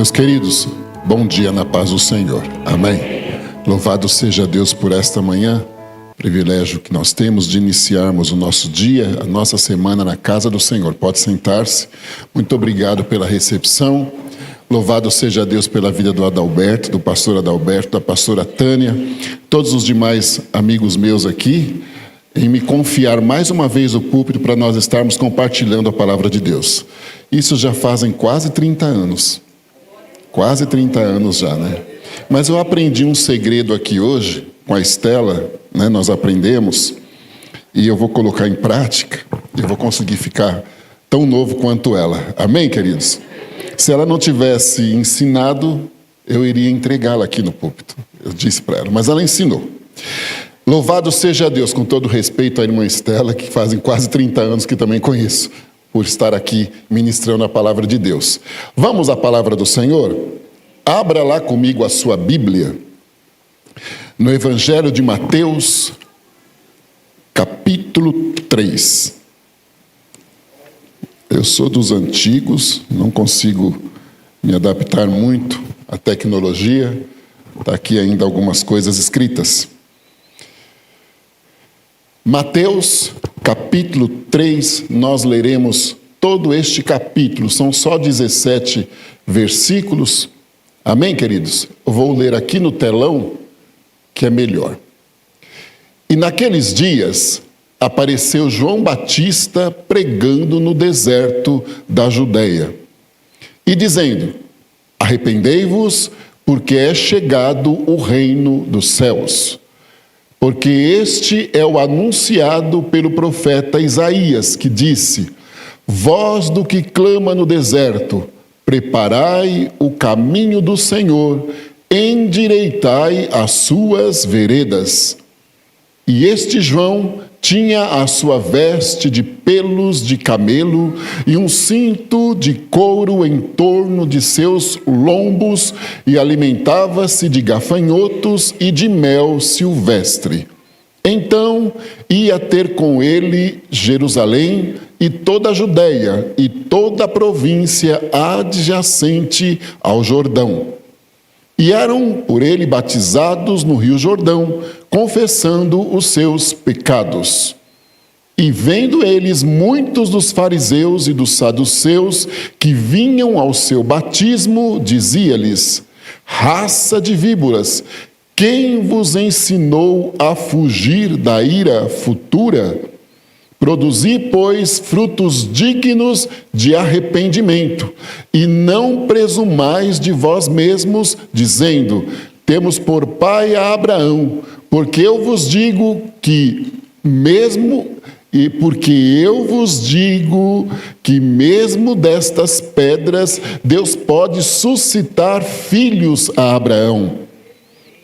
Meus queridos, bom dia na paz do Senhor. Amém. Louvado seja Deus por esta manhã, privilégio que nós temos de iniciarmos o nosso dia, a nossa semana na casa do Senhor. Pode sentar-se. Muito obrigado pela recepção. Louvado seja Deus pela vida do Adalberto, do pastor Adalberto, da pastora Tânia, todos os demais amigos meus aqui, em me confiar mais uma vez o púlpito para nós estarmos compartilhando a palavra de Deus. Isso já fazem quase 30 anos. Quase 30 anos já, né? Mas eu aprendi um segredo aqui hoje, com a Estela, né? Nós aprendemos, e eu vou colocar em prática, eu vou conseguir ficar tão novo quanto ela. Amém, queridos? Se ela não tivesse ensinado, eu iria entregá-la aqui no púlpito. Eu disse para ela, mas ela ensinou. Louvado seja Deus, com todo respeito à irmã Estela, que fazem quase 30 anos que também conheço, por estar aqui ministrando a palavra de Deus. Vamos à palavra do Senhor? Abra lá comigo a sua Bíblia, no Evangelho de Mateus, capítulo 3. Eu sou dos antigos, não consigo me adaptar muito à tecnologia. Está aqui ainda algumas coisas escritas. Mateus, capítulo 3, nós leremos todo este capítulo, são só 17 versículos. Amém, queridos? Eu vou ler aqui no telão, que é melhor. E naqueles dias apareceu João Batista pregando no deserto da Judeia e dizendo: arrependei-vos, porque é chegado o reino dos céus. Porque este é o anunciado pelo profeta Isaías, que disse: voz do que clama no deserto, preparai o caminho do Senhor, endireitai as suas veredas. E este João tinha a sua veste de pelos de camelo e um cinto de couro em torno de seus lombos, e alimentava-se de gafanhotos e de mel silvestre. Então ia ter com ele Jerusalém e toda a Judeia e toda a província adjacente ao Jordão. E eram por ele batizados no rio Jordão, confessando os seus pecados. E vendo eles muitos dos fariseus e dos saduceus que vinham ao seu batismo, dizia-lhes: raça de víboras, quem vos ensinou a fugir da ira futura? Produzi, pois, frutos dignos de arrependimento, e não presumais de vós mesmos, dizendo: temos por pai a Abraão, porque eu vos digo que mesmo destas pedras Deus pode suscitar filhos a Abraão.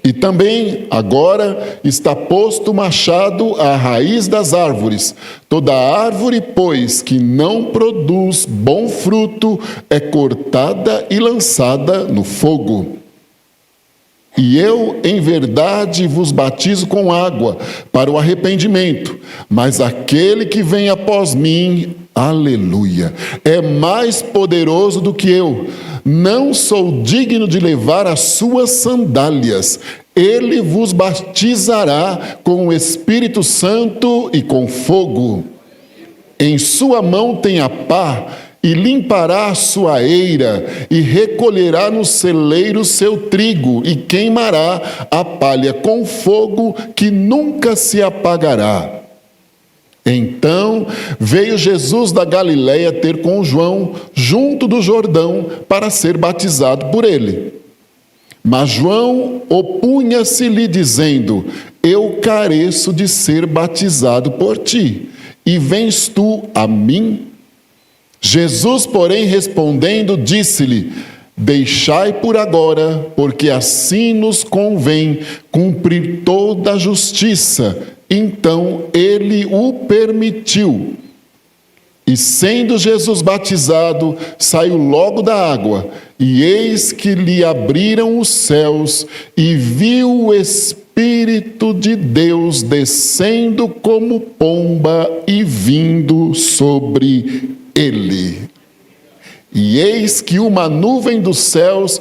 E também agora está posto o machado à raiz das árvores. Toda árvore, pois, que não produz bom fruto, é cortada e lançada no fogo. E eu, em verdade, vos batizo com água para o arrependimento, mas aquele que vem após mim, aleluia, é mais poderoso do que eu. Não sou digno de levar as suas sandálias. Ele vos batizará com o Espírito Santo e com fogo. Em sua mão tem a pá, e limpará a sua eira, e recolherá no celeiro seu trigo, e queimará a palha com fogo que nunca se apagará. Então veio Jesus da Galileia ter com João junto do Jordão para ser batizado por ele. Mas João opunha-se-lhe dizendo: eu careço de ser batizado por ti, e vens tu a mim? Jesus, porém, respondendo, disse-lhe: deixai por agora, porque assim nos convém cumprir toda a justiça. Então ele o permitiu. E sendo Jesus batizado, saiu logo da água, e eis que lhe abriram os céus, e viu o Espírito de Deus descendo como pomba e vindo sobre ele. E eis que uma nuvem dos céus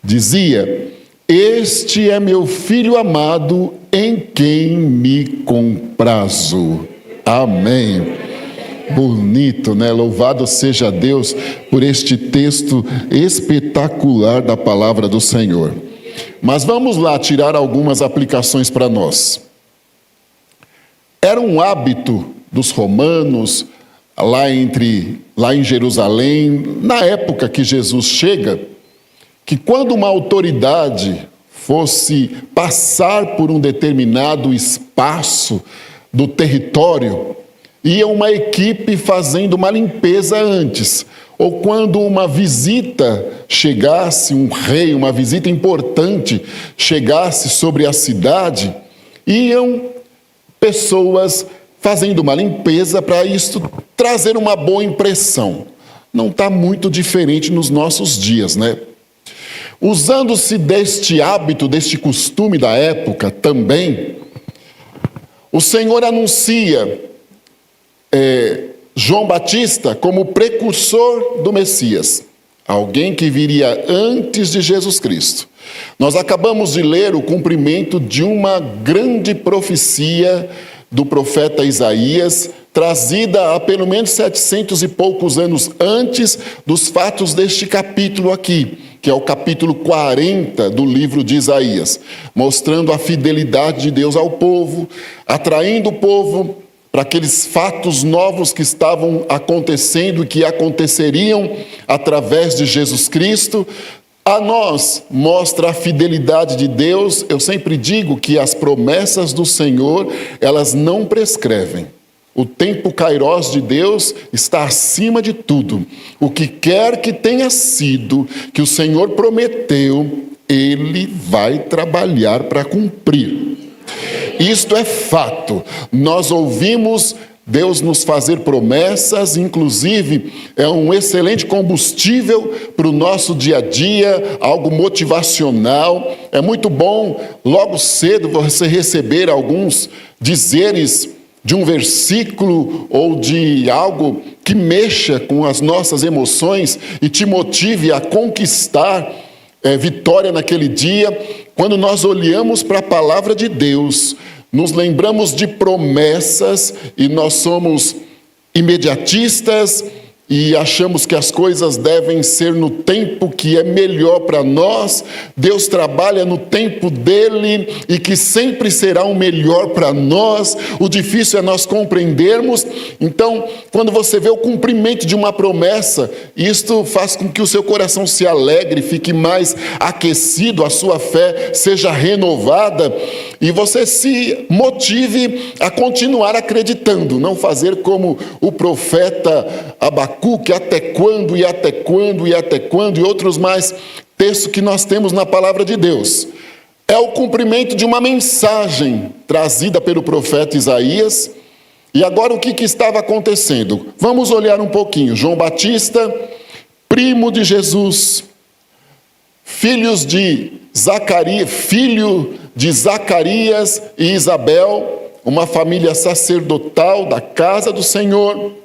dizia: Este é meu filho amado, em quem me comprazo. Amém. Bonito, né? Louvado seja Deus por este texto espetacular da palavra do Senhor. Mas vamos lá tirar algumas aplicações para nós. Era um hábito dos romanos, lá em Jerusalém, na época que Jesus chega, que quando uma autoridade fosse passar por um determinado espaço do território, ia uma equipe fazendo uma limpeza antes. Ou quando uma visita chegasse, um rei, uma visita importante chegasse sobre a cidade, iam pessoas fazendo uma limpeza para isso trazer uma boa impressão. Não está muito diferente nos nossos dias, né? Usando-se deste hábito, deste costume da época também, o Senhor anuncia João Batista como precursor do Messias, alguém que viria antes de Jesus Cristo. Nós acabamos de ler o cumprimento de uma grande profecia do profeta Isaías, trazida há pelo menos 700 e poucos anos antes dos fatos deste capítulo aqui, que é o capítulo 40 do livro de Isaías, mostrando a fidelidade de Deus ao povo, atraindo o povo para aqueles fatos novos que estavam acontecendo e que aconteceriam através de Jesus Cristo. A nós mostra a fidelidade de Deus. Eu sempre digo que as promessas do Senhor, elas não prescrevem. O tempo kairós de Deus está acima de tudo. O que quer que tenha sido, que o Senhor prometeu, Ele vai trabalhar para cumprir. Isto é fato. Nós ouvimos Deus nos fazer promessas, inclusive é um excelente combustível para o nosso dia a dia, algo motivacional. É muito bom logo cedo você receber alguns dizeres de um versículo ou de algo que mexa com as nossas emoções e te motive a conquistar vitória naquele dia. Quando nós olhamos para a palavra de Deus, nos lembramos de promessas e nós somos imediatistas e achamos que as coisas devem ser no tempo que é melhor para nós. Deus trabalha no tempo dele e que sempre será o melhor para nós. O difícil é nós compreendermos. Então, quando você vê o cumprimento de uma promessa, isto faz com que o seu coração se alegre, fique mais aquecido, a sua fé seja renovada e você se motive a continuar acreditando, não fazer como o profeta Abacuque, até quando, e até quando, e até quando, e outros mais textos que nós temos na palavra de Deus. É o cumprimento de uma mensagem trazida pelo profeta Isaías. E agora o que estava acontecendo? Vamos olhar um pouquinho. João Batista, primo de Jesus, filho de Zacarias e Isabel, uma família sacerdotal da casa do Senhor.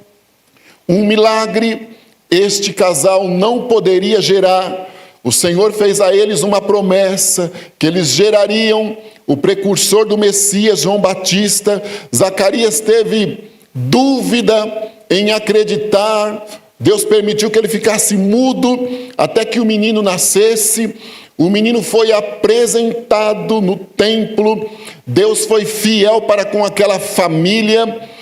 Um milagre, este casal não poderia gerar. O Senhor fez a eles uma promessa, que eles gerariam o precursor do Messias, João Batista. Zacarias teve dúvida em acreditar. Deus permitiu que ele ficasse mudo até que o menino nascesse. O menino foi apresentado no templo. Deus foi fiel para com aquela família.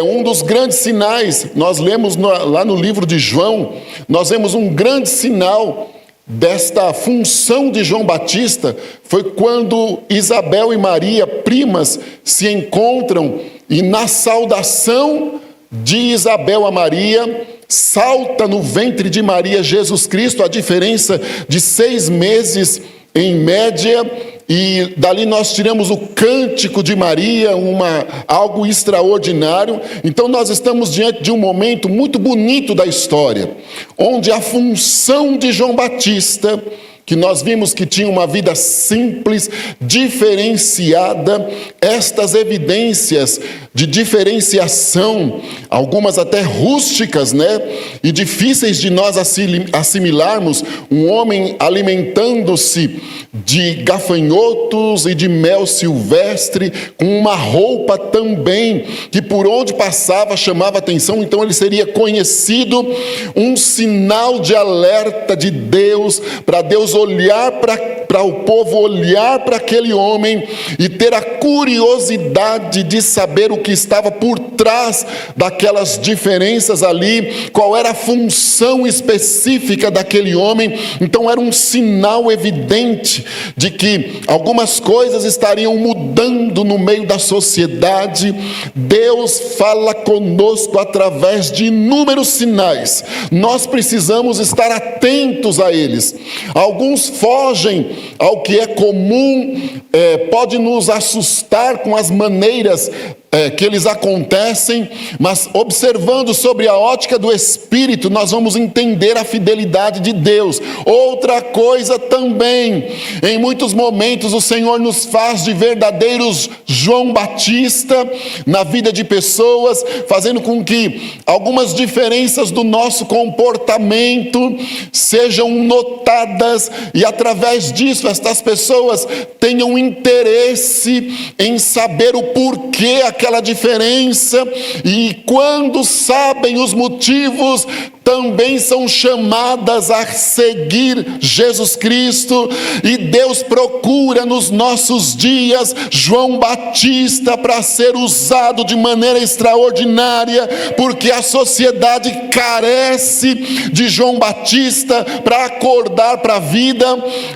Um dos grandes sinais, nós lemos lá no livro de João, nós vemos um grande sinal desta função de João Batista, foi quando Isabel e Maria, primas, se encontram e na saudação de Isabel a Maria, salta no ventre de Maria Jesus Cristo, a diferença de 6 meses em média, e dali nós tiramos o cântico de Maria, algo extraordinário. Então nós estamos diante de um momento muito bonito da história, onde a função de João Batista que nós vimos que tinham uma vida simples, diferenciada, estas evidências de diferenciação, algumas até rústicas, né? E difíceis de nós assimilarmos, um homem alimentando-se de gafanhotos e de mel silvestre, com uma roupa também, que por onde passava chamava atenção, então ele seria conhecido, um sinal de alerta de Deus, para Deus olhar para o povo, olhar para aquele homem e ter a curiosidade de saber o que estava por trás daquelas diferenças ali, qual era a função específica daquele homem. Então era um sinal evidente de que algumas coisas estariam mudando no meio da sociedade. Deus fala conosco através de inúmeros sinais, nós precisamos estar atentos a eles. Alguns fogem ao que é comum, pode nos assustar com as maneiras que eles acontecem, mas observando sobre a ótica do Espírito, nós vamos entender a fidelidade de Deus. Outra coisa também, em muitos momentos o Senhor nos faz de verdadeiros João Batista na vida de pessoas, fazendo com que algumas diferenças do nosso comportamento sejam notadas, e através disso estas pessoas tenham interesse em saber o porquê aquela diferença, e quando sabem os motivos, também são chamadas a seguir Jesus Cristo. E Deus procura nos nossos dias João Batista para ser usado de maneira extraordinária, porque a sociedade carece de João Batista para acordar para a vida.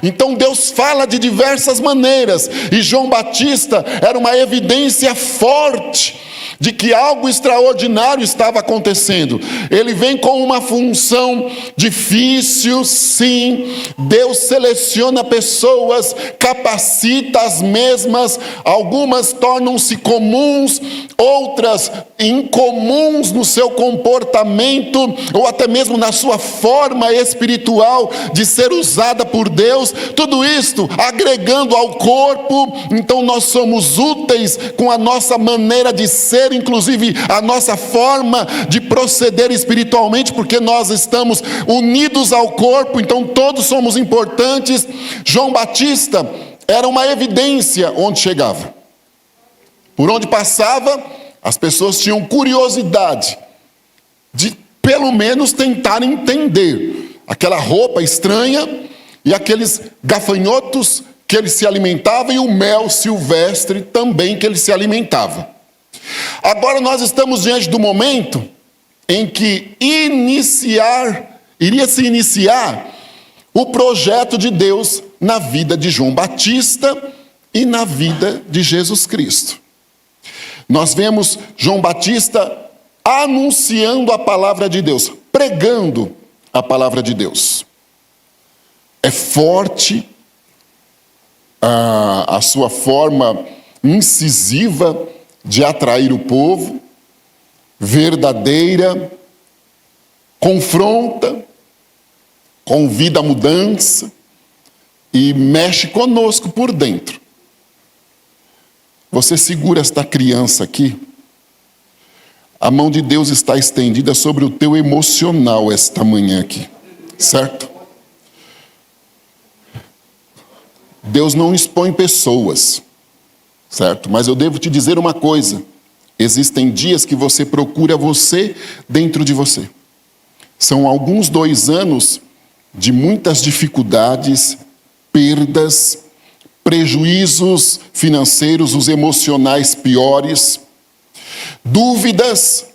Então Deus fala de diversas maneiras, e João Batista era uma evidência forte de que algo extraordinário estava acontecendo. Ele vem com uma função difícil, sim. Deus seleciona pessoas, capacita as mesmas, algumas tornam-se comuns, outras incomuns no seu comportamento, ou até mesmo na sua forma espiritual de ser usada por Deus. Tudo isto agregando ao corpo. Então nós somos úteis com a nossa maneira de ser, inclusive a nossa forma de proceder espiritualmente, porque nós estamos unidos ao corpo, então todos somos importantes. João Batista era uma evidência onde chegava. Por onde passava, as pessoas tinham curiosidade de pelo menos tentar entender aquela roupa estranha e aqueles gafanhotos que ele se alimentava, e o mel silvestre também que ele se alimentava. Agora nós estamos diante do momento em que iria se iniciar o projeto de Deus na vida de João Batista e na vida de Jesus Cristo. Nós vemos João Batista anunciando a palavra de Deus, pregando a palavra de Deus. É forte a sua forma incisiva de atrair o povo, verdadeira, confronta, convida a mudança e mexe conosco por dentro. Você segura esta criança aqui, a mão de Deus está estendida sobre o teu emocional esta manhã aqui, certo? Deus não expõe pessoas, certo? Mas eu devo te dizer uma coisa: existem dias que você procura você dentro de você. São alguns 2 anos de muitas dificuldades, perdas, prejuízos financeiros, os emocionais piores, dúvidas.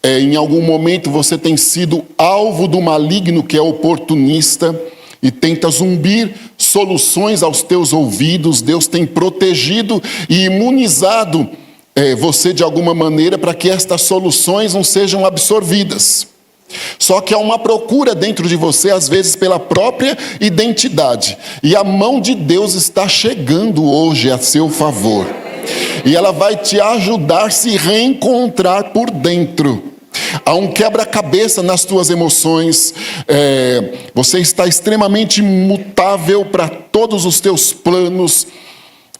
Em algum momento você tem sido alvo do maligno, que é oportunista, e tenta zumbir soluções aos teus ouvidos. Deus tem protegido e imunizado você de alguma maneira para que estas soluções não sejam absorvidas. Só que há uma procura dentro de você, às vezes pela própria identidade, e a mão de Deus está chegando hoje a seu favor, e ela vai te ajudar a se reencontrar por dentro. Há um quebra-cabeça nas tuas emoções. Você está extremamente imutável para todos os teus planos.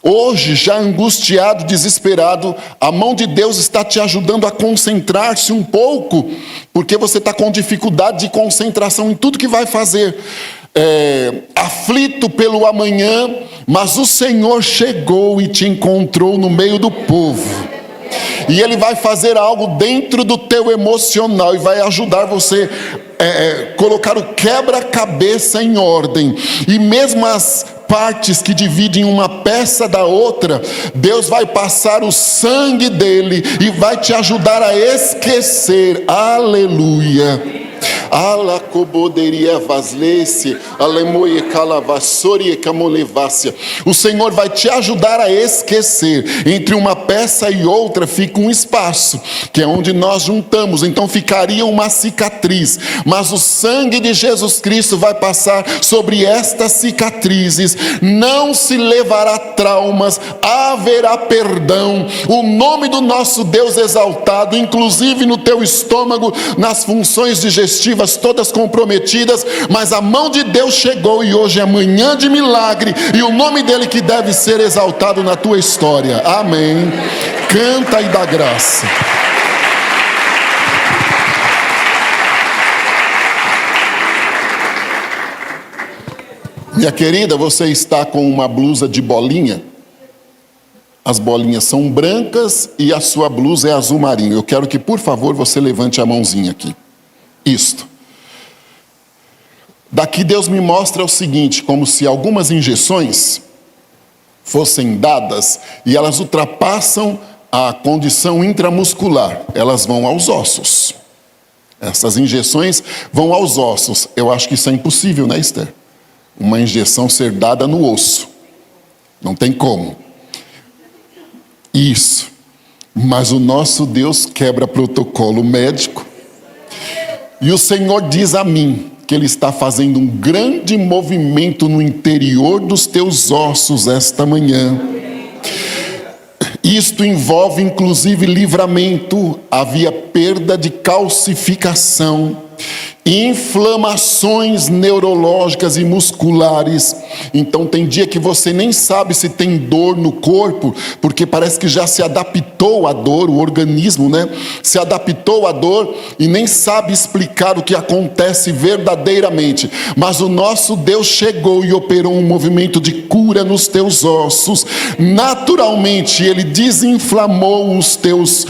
Hoje, já angustiado, desesperado, a mão de Deus está te ajudando a concentrar-se um pouco, porque você está com dificuldade de concentração em tudo que vai fazer. Aflito pelo amanhã, mas o Senhor chegou e te encontrou no meio do povo. E Ele vai fazer algo dentro do teu emocional e vai ajudar você colocar o quebra-cabeça em ordem. E mesmo as partes que dividem uma peça da outra, Deus vai passar o sangue dele e vai te ajudar a esquecer. Aleluia. O Senhor vai te ajudar a esquecer. Entre uma peça e outra fica um espaço, que é onde nós juntamos. Então ficaria uma cicatriz, mas o sangue de Jesus Cristo vai passar sobre estas cicatrizes. Não se levará traumas, haverá perdão. O nome do nosso Deus exaltado, inclusive no teu estômago, nas funções digestivas todas comprometidas, mas a mão de Deus chegou e hoje é manhã de milagre, e o nome dele que deve ser exaltado na tua história. Amém. Canta e dá graça. Minha querida, você está com uma blusa de bolinha. As bolinhas são brancas e a sua blusa é azul marinho. Eu quero que, por favor, você levante a mãozinha aqui. Isto. Daqui Deus me mostra o seguinte, como se algumas injeções fossem dadas e elas ultrapassam a condição intramuscular. Elas vão aos ossos. Essas injeções vão aos ossos. Eu acho que isso é impossível, né, Esther? Uma injeção ser dada no osso. Não tem como. Isso. Mas o nosso Deus quebra protocolo médico. E o Senhor diz a mim que Ele está fazendo um grande movimento no interior dos teus ossos esta manhã. Isto envolve inclusive livramento. Havia perda de calcificação, inflamações neurológicas e musculares. Então tem dia que você nem sabe se tem dor no corpo, porque parece que já se adaptou à dor, o organismo, né? Se adaptou à dor e nem sabe explicar o que acontece verdadeiramente. Mas o nosso Deus chegou e operou um movimento de cura nos teus ossos. Naturalmente Ele desinflamou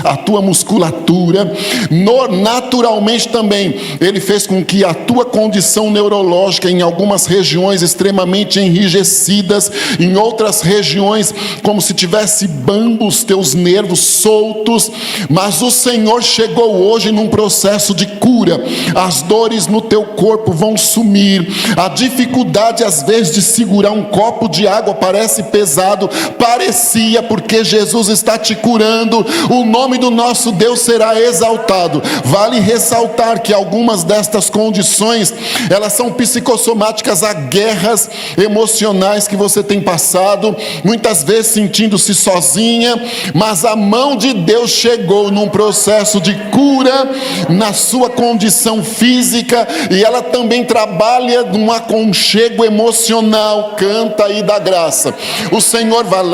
a tua musculatura. Naturalmente também Ele fez com que a tua condição neurológica, em algumas regiões extremamente enrijecidas, em outras regiões como se tivesse bambos, teus nervos soltos, mas o Senhor chegou hoje num processo de cura. As dores no teu corpo vão sumir. A dificuldade às vezes de segurar um copo de água parece pesado, parecia, porque Jesus está te curando. O nome do nosso Deus será exaltado. Vale ressaltar que algumas destas condições, elas são psicossomáticas a guerras emocionais que você tem passado, muitas vezes sentindo-se sozinha, mas a mão de Deus chegou num processo de cura na sua condição física, e ela também trabalha num aconchego emocional. Canta e dá graça. O Senhor vai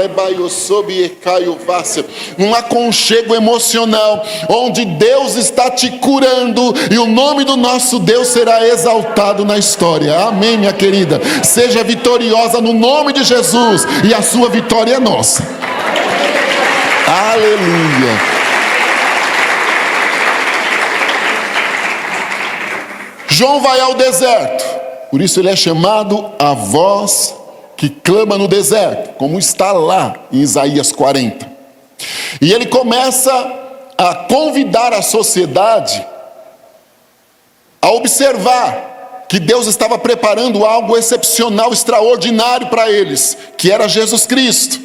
um aconchego emocional, onde Deus está te curando, e o nome do nosso Deus será exaltado na história. Amém, minha querida. Seja vitoriosa no nome de Jesus, e a sua vitória é nossa. Aleluia. João vai ao deserto, por isso ele é chamado a voz que clama no deserto, como está lá em Isaías 40. E ele começa a convidar a sociedade a observar que Deus estava preparando algo excepcional, extraordinário para eles, que era Jesus Cristo.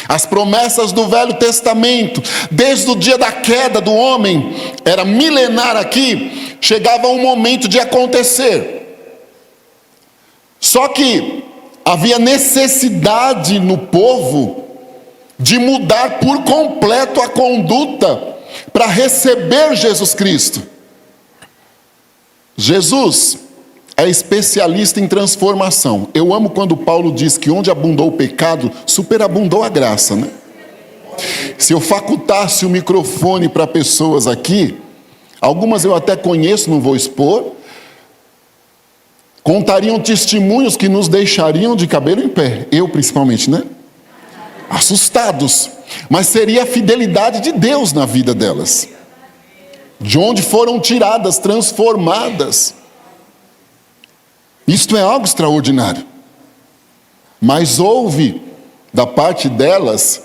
As promessas do Velho Testamento, desde o dia da queda do homem, era milenar aqui, chegava um momento de acontecer. Só que havia necessidade no povo de mudar por completo a conduta para receber Jesus Cristo. Jesus é especialista em transformação. Eu amo quando Paulo diz que onde abundou o pecado, superabundou a graça, né? Se eu facultasse o microfone para pessoas aqui, algumas eu até conheço, não vou expor, contariam testemunhos que nos deixariam de cabelo em pé, eu principalmente, né? Assustados, mas seria a fidelidade de Deus na vida delas, de onde foram tiradas, transformadas. Isto é algo extraordinário, mas houve da parte delas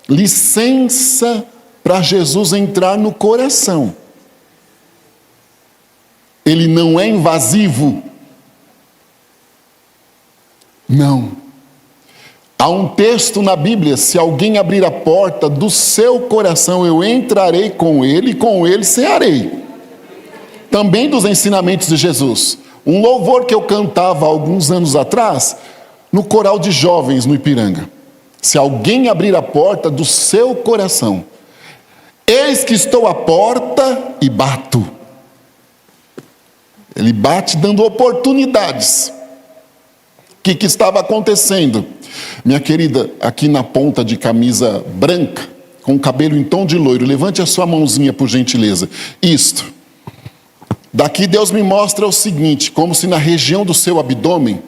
licença para Jesus entrar no coração. Ele não é invasivo, não. Há um texto na Bíblia: se alguém abrir a porta do seu coração, eu entrarei com ele e com ele cearei. Também dos ensinamentos de Jesus. Um louvor que eu cantava há alguns anos atrás, no coral de jovens no Ipiranga. Se alguém abrir a porta do seu coração, eis que estou à porta e bato. Ele bate dando oportunidades. O que estava acontecendo? Minha querida, aqui na ponta de camisa branca, com o cabelo em tom de loiro, levante a sua mãozinha por gentileza. Isto. Daqui Deus me mostra o seguinte, como se na região do seu abdômen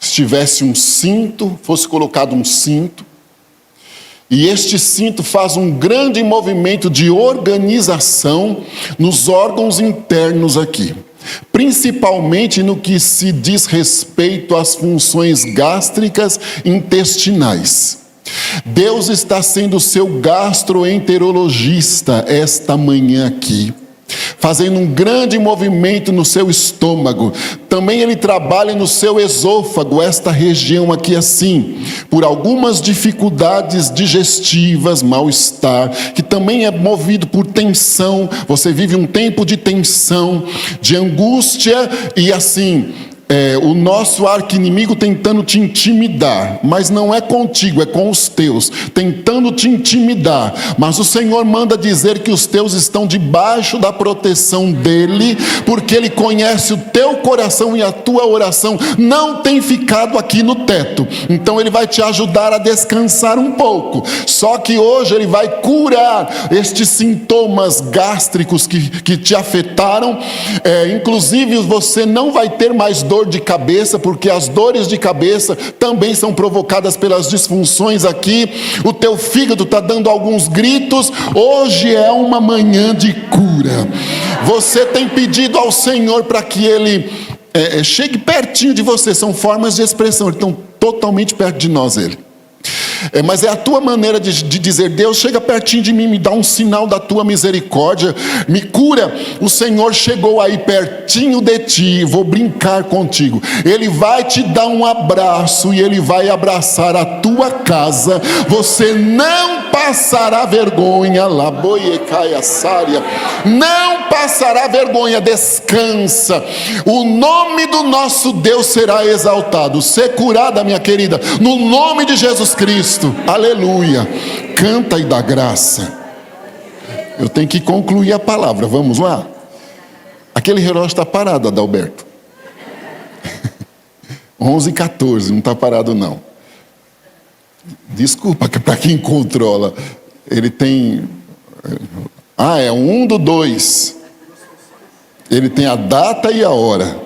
estivesse um cinto, fosse colocado um cinto, e este cinto faz um grande movimento de organização nos órgãos internos aqui, principalmente no que se diz respeito às funções gástricas intestinais. Deus está sendo seu gastroenterologista esta manhã aqui, fazendo um grande movimento no seu estômago. Também ele trabalha no seu esôfago, esta região aqui assim, por algumas dificuldades digestivas, mal-estar, que também é movido por tensão. Você vive um tempo de tensão, de angústia e assim, o nosso arqui-inimigo tentando te intimidar, mas não é contigo, é com os teus, tentando te intimidar, mas o Senhor manda dizer que os teus estão debaixo da proteção dEle, porque Ele conhece o teu coração e a tua oração não tem ficado aqui no teto, então Ele vai te ajudar a descansar um pouco, só que hoje Ele vai curar estes sintomas gástricos que te afetaram, inclusive você não vai ter mais dor de cabeça, porque as dores de cabeça também são provocadas pelas disfunções aqui. O teu fígado está dando alguns gritos. Hoje é uma manhã de cura. Você tem pedido ao Senhor para que Ele chegue pertinho de você. São formas de expressão, Ele está totalmente perto de nós, Ele. Mas é a tua maneira de dizer: Deus, chega pertinho de mim, me dá um sinal da tua misericórdia, me cura. O Senhor chegou aí pertinho de ti, vou brincar contigo. Ele vai te dar um abraço e Ele vai abraçar a tua casa. Você não passará vergonha, não passará vergonha, descansa. O nome do nosso Deus será exaltado. Ser curada, minha querida, no nome de Jesus Cristo. Aleluia. Canta e dá graça. Eu tenho que concluir a palavra, vamos lá? Aquele relógio está parado, Adalberto. 11h14, não está parado não. Desculpa, para quem controla. Ele tem... é 1/2. Ele tem a data e a hora,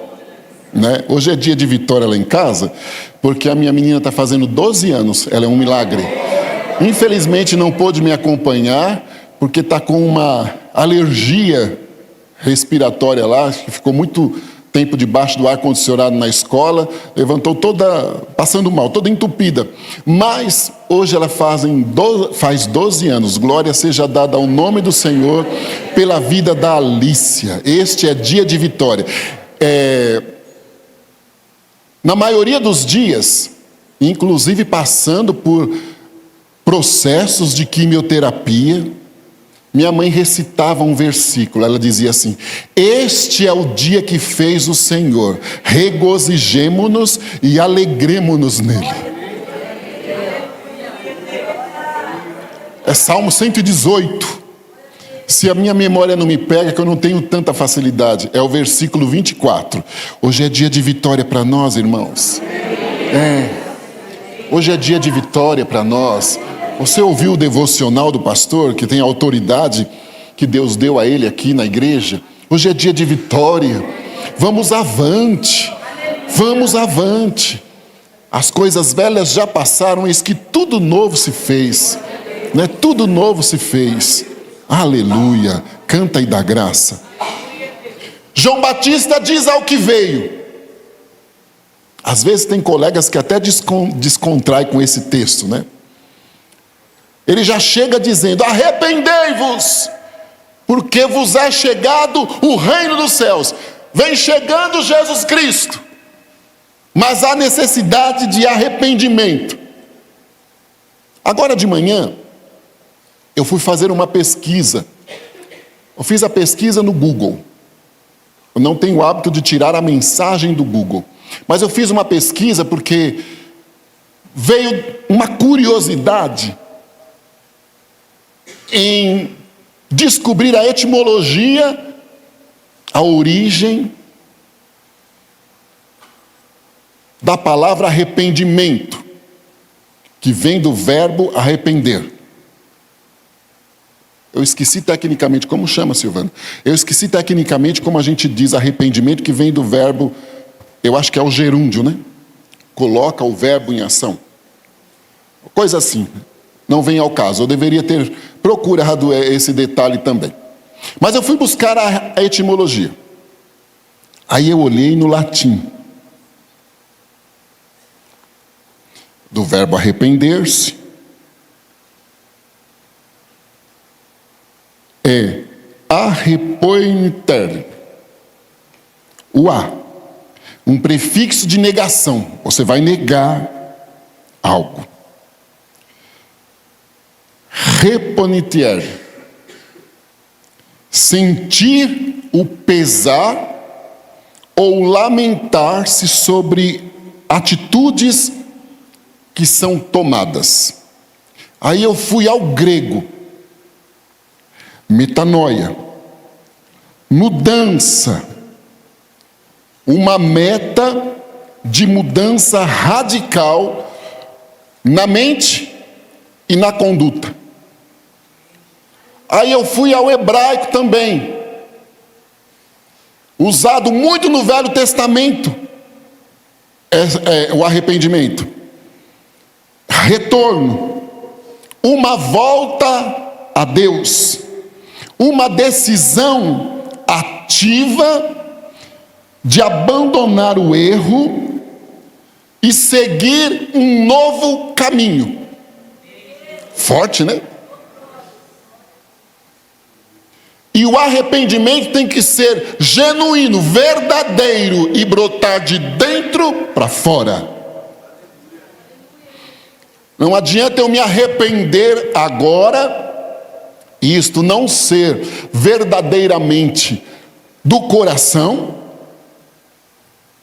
né? Hoje é dia de vitória lá em casa, porque a minha menina está fazendo 12 anos, ela é um milagre. Infelizmente não pôde me acompanhar, porque está com uma alergia respiratória lá, que ficou muito tempo debaixo do ar-condicionado na escola, levantou passando mal, toda entupida. Mas hoje ela faz 12 anos, glória seja dada ao nome do Senhor, pela vida da Alícia. Este é dia de vitória. Na maioria dos dias, inclusive passando por processos de quimioterapia, minha mãe recitava um versículo. Ela dizia assim: este é o dia que fez o Senhor, regozijemo-nos e alegremo-nos nele. É Salmo 118. Se a minha memória não me pega, que eu não tenho tanta facilidade, é o versículo 24. Hoje é dia de vitória para nós, irmãos. Hoje é dia de vitória para nós. Você ouviu o devocional do pastor, que tem a autoridade que Deus deu a ele aqui na igreja? Hoje é dia de vitória. Vamos avante. Vamos avante. As coisas velhas já passaram, eis que tudo novo se fez. Né? Tudo novo se fez. Aleluia. Canta e dá graça. João Batista diz ao que veio. Às vezes tem colegas que até descontraem com esse texto, né? Ele já chega dizendo: arrependei-vos, porque vos é chegado o reino dos céus. Vem chegando Jesus Cristo, mas há necessidade de arrependimento. Agora de manhã, eu fui fazer uma pesquisa. Eu fiz a pesquisa no Google. Eu não tenho o hábito de tirar a mensagem do Google, mas eu fiz uma pesquisa porque veio uma curiosidade em descobrir a etimologia, a origem da palavra arrependimento, que vem do verbo arrepender. Eu esqueci tecnicamente como chama, Silvana. Eu esqueci tecnicamente como a gente diz arrependimento, que vem do verbo, eu acho que é o gerúndio, né? Coloca o verbo em ação. Coisa assim. Não vem ao caso. Eu deveria ter procurado esse detalhe também. Mas eu fui buscar a etimologia. Aí eu olhei no latim. Do verbo arrepender-se. É arrepointer. O A. Um prefixo de negação. Você vai negar algo. Reponitier. Sentir o pesar ou lamentar-se sobre atitudes que são tomadas. Aí eu fui ao grego. Metanoia. Mudança. Uma meta de mudança radical na mente e na conduta. Aí eu fui ao hebraico também, usado muito no Velho Testamento, o arrependimento. Retorno, uma volta a Deus, uma decisão ativa de abandonar o erro e seguir um novo caminho. Forte, né? E o arrependimento tem que ser genuíno, verdadeiro e brotar de dentro para fora. Não adianta eu me arrepender agora e isto não ser verdadeiramente do coração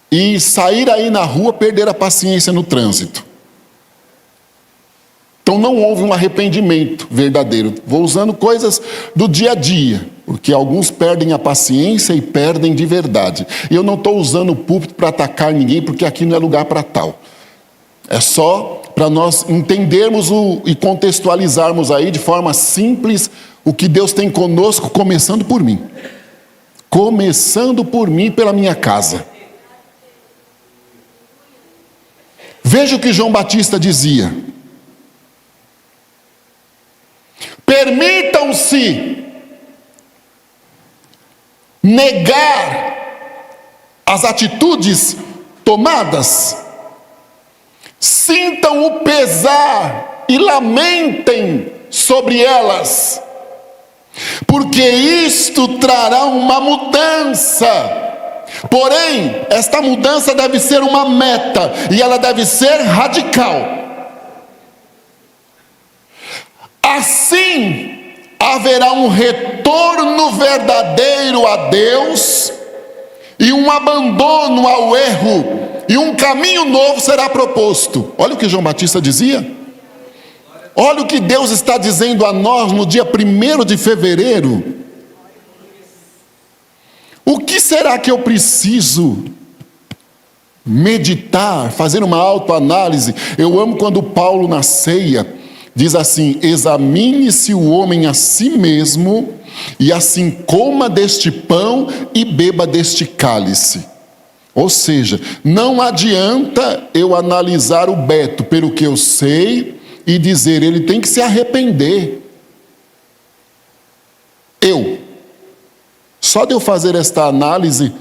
e sair aí na rua, perder a paciência no trânsito. Então não houve um arrependimento verdadeiro. Vou usando coisas do dia a dia, porque alguns perdem a paciência e perdem de verdade. E eu não estou usando o púlpito para atacar ninguém, porque aqui não é lugar para tal. É só para nós entendermos e contextualizarmos aí de forma simples o que Deus tem conosco, começando por mim. Começando por mim e pela minha casa. Veja o que João Batista dizia. Permitam-se negar as atitudes tomadas, sintam o pesar e lamentem sobre elas, porque isto trará uma mudança. Porém, esta mudança deve ser uma meta e ela deve ser radical. Assim, haverá um retorno verdadeiro a Deus e um abandono ao erro, e um caminho novo será proposto. Olha o que João Batista dizia. Olha o que Deus está dizendo a nós no dia 1º de fevereiro. O que será que eu preciso meditar, fazer uma autoanálise? Eu amo quando Paulo na ceia diz assim: examine-se o homem a si mesmo, e assim coma deste pão e beba deste cálice. Ou seja, não adianta eu analisar o Beto pelo que eu sei e dizer, ele tem que se arrepender. Só de eu fazer esta análise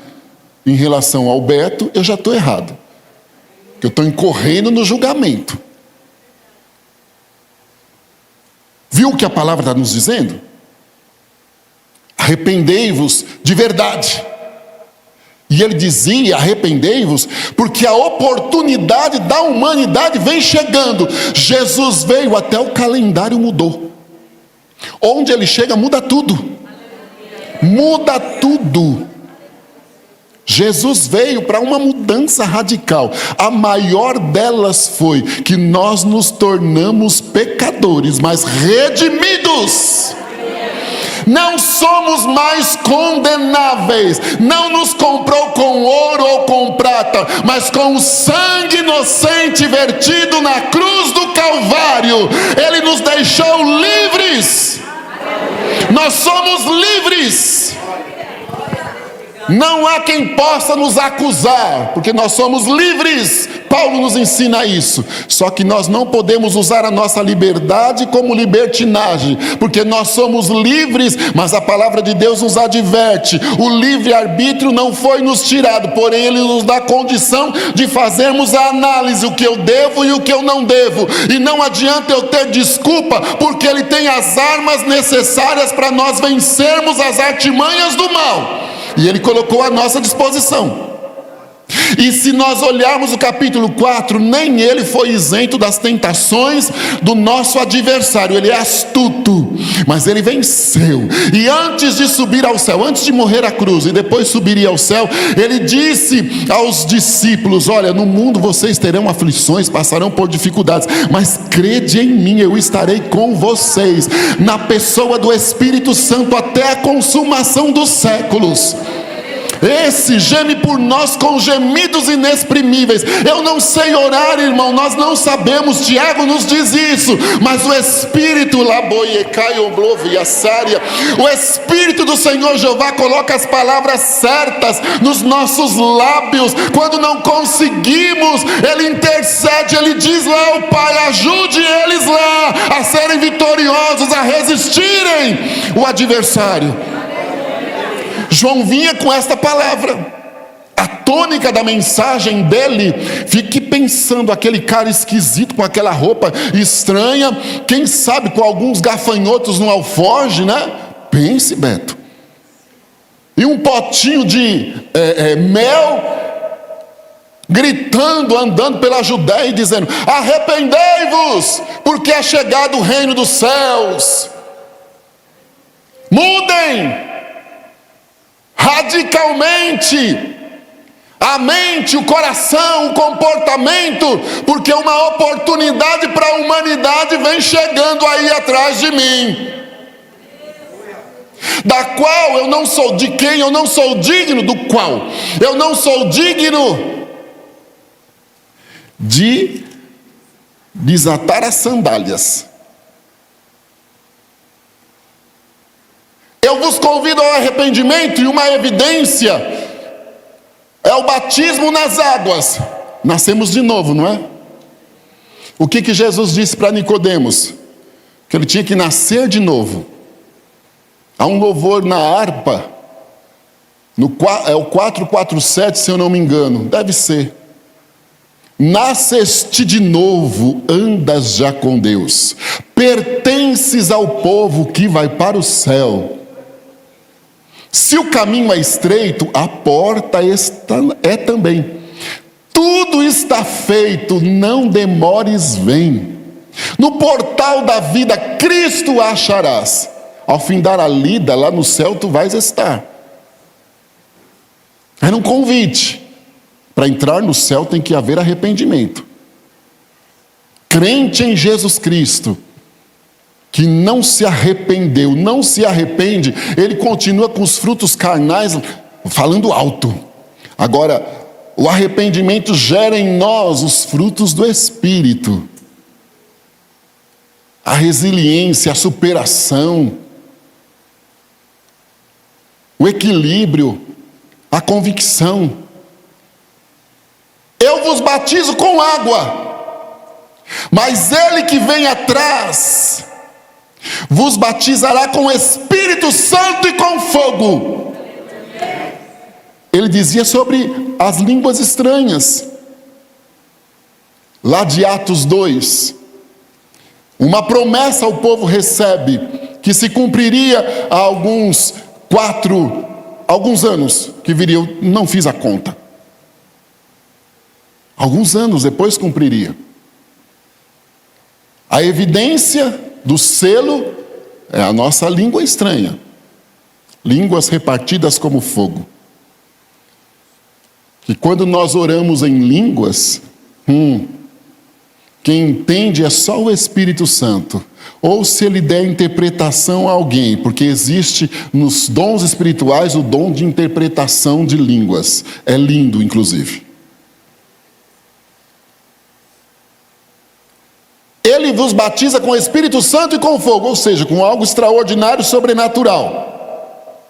em relação ao Beto, eu já estou errado. Eu estou incorrendo no julgamento. Viu o que a palavra está nos dizendo? Arrependei-vos de verdade. E ele dizia, arrependei-vos, porque a oportunidade da humanidade vem chegando. Jesus veio, até o calendário mudou. Onde ele chega, muda tudo. Muda tudo. Jesus veio para uma mudança radical. A maior delas foi que nós nos tornamos pecadores, mas redimidos. Não somos mais condenáveis. Não nos comprou com ouro ou com prata, mas com o sangue inocente vertido na cruz do Calvário. Ele nos deixou livres. Nós somos livres. Não há quem possa nos acusar, porque nós somos livres. Paulo nos ensina isso. Só que nós não podemos usar a nossa liberdade como libertinagem, porque nós somos livres, mas a palavra de Deus nos adverte: o livre-arbítrio não foi nos tirado, porém ele nos dá condição de fazermos a análise, o que eu devo e o que eu não devo. E não adianta eu ter desculpa, porque ele tem as armas necessárias para nós vencermos as artimanhas do mal. E ele colocou à nossa disposição. E se nós olharmos o capítulo 4, nem ele foi isento das tentações do nosso adversário. Ele é astuto, mas ele venceu. E antes de subir ao céu, antes de morrer à cruz e depois subiria ao céu, ele disse aos discípulos: olha, no mundo vocês terão aflições, passarão por dificuldades, mas crede em mim, eu estarei com vocês, na pessoa do Espírito Santo, até a consumação dos séculos. Esse geme por nós com gemidos inexprimíveis. Eu não sei orar, irmão, nós não sabemos. Tiago nos diz isso, mas o Espírito, o Espírito do Senhor Jeová coloca as palavras certas nos nossos lábios. Quando não conseguimos, ele intercede, ele diz lá ao Pai: ajude eles lá a serem vitoriosos, a resistirem o adversário. João vinha com esta palavra. A tônica da mensagem dele: fique pensando, aquele cara esquisito com aquela roupa estranha, quem sabe com alguns gafanhotos no alforje, né? Pense, Beto. E um potinho de mel, gritando, andando pela Judéia e dizendo: arrependei-vos, porque é chegado o reino dos céus. Mudem radicalmente a mente, o coração, o comportamento, porque uma oportunidade para a humanidade vem chegando aí atrás de mim, da qual eu não sou, de quem eu não sou digno, do qual eu não sou digno de desatar as sandálias. Eu vos convido ao arrependimento, e uma evidência é o batismo nas águas. Nascemos de novo, não é? O que Jesus disse para Nicodemos? Que ele tinha que nascer de novo. Há um louvor na harpa, é o 447, se eu não me engano, deve ser. Nasceste de novo, andas já com Deus, pertences ao povo que vai para o céu. Se o caminho é estreito, a porta é também. Tudo está feito, não demores, vem. No portal da vida, Cristo acharás. Ao findar a lida, lá no céu tu vais estar. Era um convite. Para entrar no céu tem que haver arrependimento. Crente em Jesus Cristo que não se arrependeu, não se arrepende, ele continua com os frutos carnais falando alto. Agora, o arrependimento gera em nós os frutos do Espírito. A resiliência, a superação, o equilíbrio, a convicção. Eu vos batizo com água, mas ele que vem atrás vos batizará com o Espírito Santo e com fogo. Ele dizia sobre as línguas estranhas, lá de Atos 2, uma promessa o povo recebe, que se cumpriria há alguns anos que viriam, não fiz a conta. Alguns anos depois cumpriria. A evidência do selo é a nossa língua estranha. Línguas repartidas como fogo. Que quando nós oramos em línguas, quem entende é só o Espírito Santo. Ou se ele der interpretação a alguém, porque existe nos dons espirituais o dom de interpretação de línguas. É lindo, inclusive. Ele vos batiza com o Espírito Santo e com fogo, ou seja, com algo extraordinário, sobrenatural.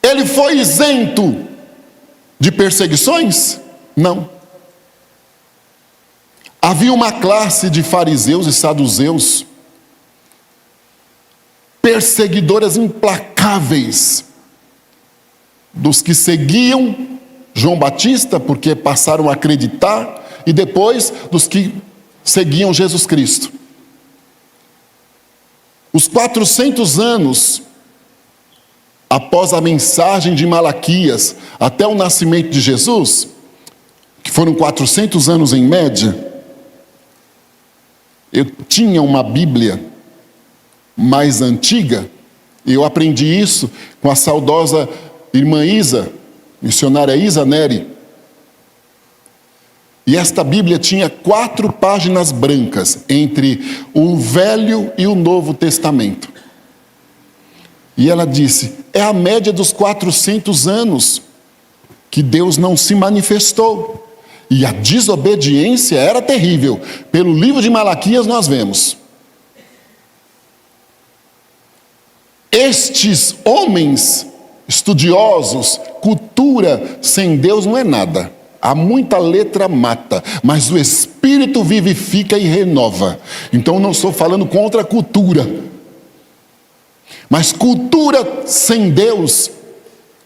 Ele foi isento de perseguições? Não. Havia uma classe de fariseus e saduceus, perseguidoras implacáveis, dos que seguiam João Batista, porque passaram a acreditar, e depois dos que seguiam Jesus Cristo. Os 400 anos após a mensagem de Malaquias, até o nascimento de Jesus, que foram 400 anos em média, eu tinha uma Bíblia mais antiga, e eu aprendi isso com a saudosa irmã Isa, missionária Isa Neri. E esta Bíblia tinha 4 páginas brancas entre o Velho e o Novo Testamento. E ela disse, é a média dos 400 anos que Deus não se manifestou. E a desobediência era terrível. Pelo livro de Malaquias nós vemos. Estes homens estudiosos, cultura sem Deus não é nada. Há muita letra mata, mas o Espírito vivifica e renova. Então não estou falando contra a cultura. Mas cultura sem Deus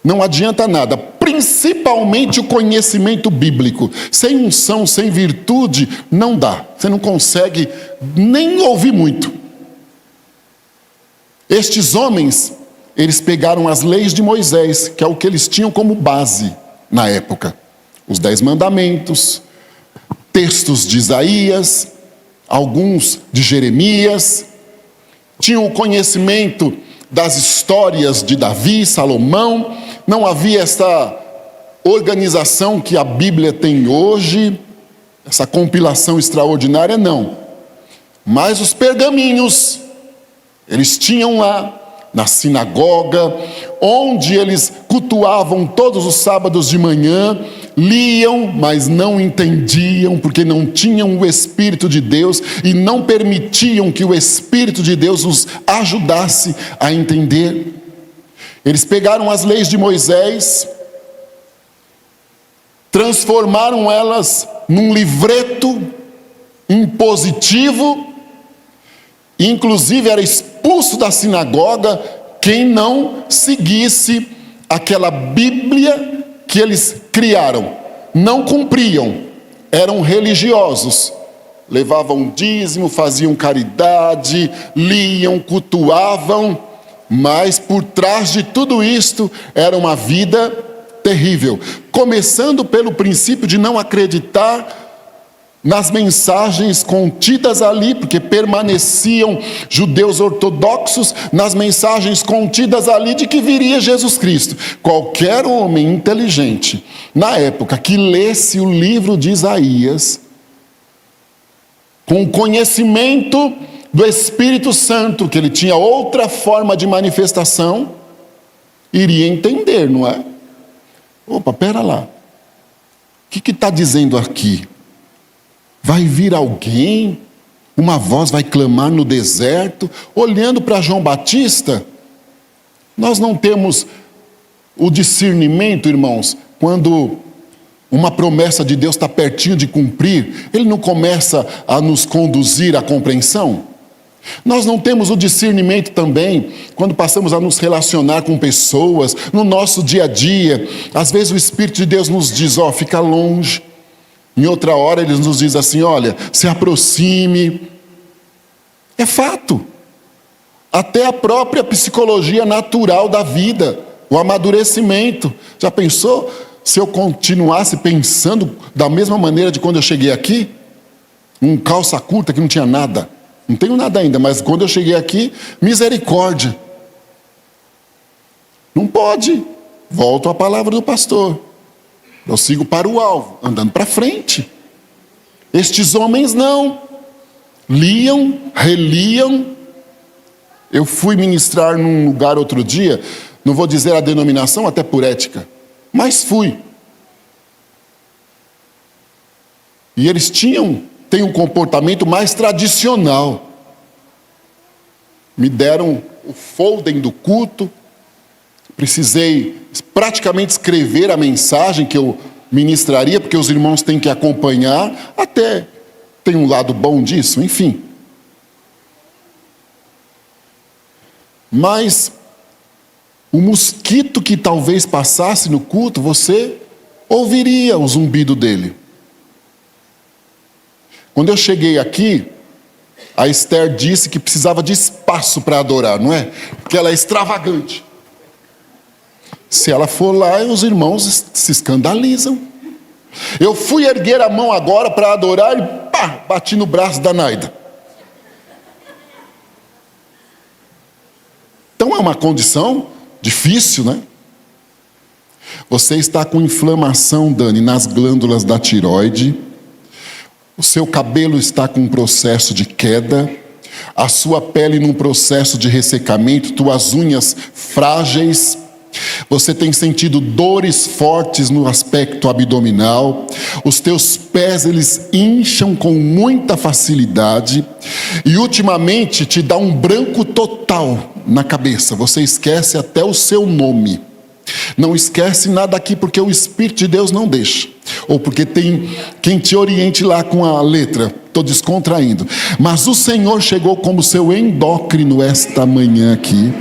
não adianta nada. Principalmente o conhecimento bíblico. Sem unção, sem virtude, não dá. Você não consegue nem ouvir muito. Estes homens, eles pegaram as leis de Moisés, que é o que eles tinham como base na época. Os 10 mandamentos, textos de Isaías, alguns de Jeremias, tinham o conhecimento das histórias de Davi, Salomão. Não havia essa organização que a Bíblia tem hoje, essa compilação extraordinária, não. Mas os pergaminhos, eles tinham lá, na sinagoga, onde eles cultuavam todos os sábados de manhã, liam, mas não entendiam, porque não tinham o Espírito de Deus e não permitiam que o Espírito de Deus os ajudasse a entender. Eles pegaram as leis de Moisés, transformaram elas num livreto impositivo, e inclusive era expulso da sinagoga quem não seguisse aquela Bíblia que eles criaram. Não cumpriam, eram religiosos, levavam dízimo, faziam caridade, liam, cultuavam, mas por trás de tudo isto era uma vida terrível, começando pelo princípio de não acreditar nas mensagens contidas ali, porque permaneciam judeus ortodoxos nas mensagens contidas ali de que viria Jesus Cristo. Qualquer homem inteligente na época que lesse o livro de Isaías, com o conhecimento do Espírito Santo, que ele tinha outra forma de manifestação, iria entender, não é? Opa, pera lá. O que está dizendo aqui? Vai vir alguém, uma voz vai clamar no deserto, olhando para João Batista. Nós não temos o discernimento, irmãos, quando uma promessa de Deus está pertinho de cumprir, ele não começa a nos conduzir à compreensão? Nós não temos o discernimento também, quando passamos a nos relacionar com pessoas, no nosso dia a dia. Às vezes o Espírito de Deus nos diz, ó, fica longe. Em outra hora ele nos diz assim, olha, se aproxime. É fato. Até a própria psicologia natural da vida, o amadurecimento. Já pensou se eu continuasse pensando da mesma maneira de quando eu cheguei aqui? Um calça curta que não tinha nada. Não tenho nada ainda, mas quando eu cheguei aqui, misericórdia. Não pode. Volto à palavra do pastor. Eu sigo para o alvo, andando para frente. Estes homens não. Liam, reliam. Eu fui ministrar num lugar outro dia, não vou dizer a denominação, até por ética, mas fui. E eles têm um comportamento mais tradicional. Me deram o folder do culto, precisei praticamente escrever a mensagem que eu ministraria, porque os irmãos têm que acompanhar, até tem um lado bom disso, enfim. Mas o mosquito que talvez passasse no culto, você ouviria o zumbido dele. Quando eu cheguei aqui, a Esther disse que precisava de espaço para adorar, não é? Porque ela é extravagante. Se ela for lá, os irmãos se escandalizam. Eu fui erguer a mão agora para adorar e pá, bati no braço da Naida. Então é uma condição difícil, né? Você está com inflamação, Dani, nas glândulas da tireoide. O seu cabelo está com um processo de queda, a sua pele num processo de ressecamento, tuas unhas frágeis, você tem sentido dores fortes no aspecto abdominal, os teus pés eles incham com muita facilidade e ultimamente te dá um branco total na cabeça, você esquece até o seu nome. Não esquece nada aqui porque o Espírito de Deus não deixa. Ou porque tem quem te oriente lá com a letra. Estou descontraindo. Mas o Senhor chegou como seu endócrino esta manhã aqui.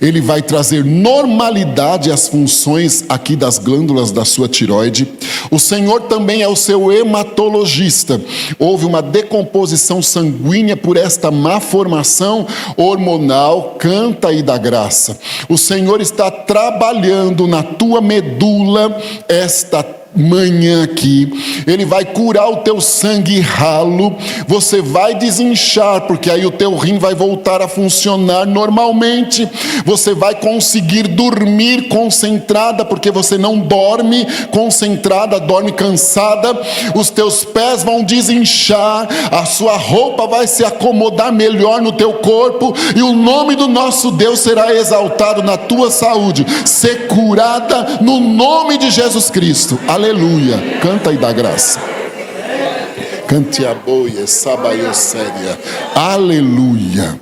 Ele vai trazer normalidade às funções aqui das glândulas da sua tireoide. O Senhor também é o seu hematologista. Houve uma decomposição sanguínea por esta má formação hormonal. Canta aí da graça. O Senhor está trabalhando na tua medula esta manhã aqui, ele vai curar o teu sangue ralo, você vai desinchar, porque aí o teu rim vai voltar a funcionar normalmente, você vai conseguir dormir concentrada, porque você não dorme concentrada, dorme cansada, os teus pés vão desinchar, a sua roupa vai se acomodar melhor no teu corpo, e o nome do nosso Deus será exaltado na tua saúde, ser curada no nome de Jesus Cristo. Aleluia, canta e dá graça. Cante a boia, sabaio séria. Aleluia.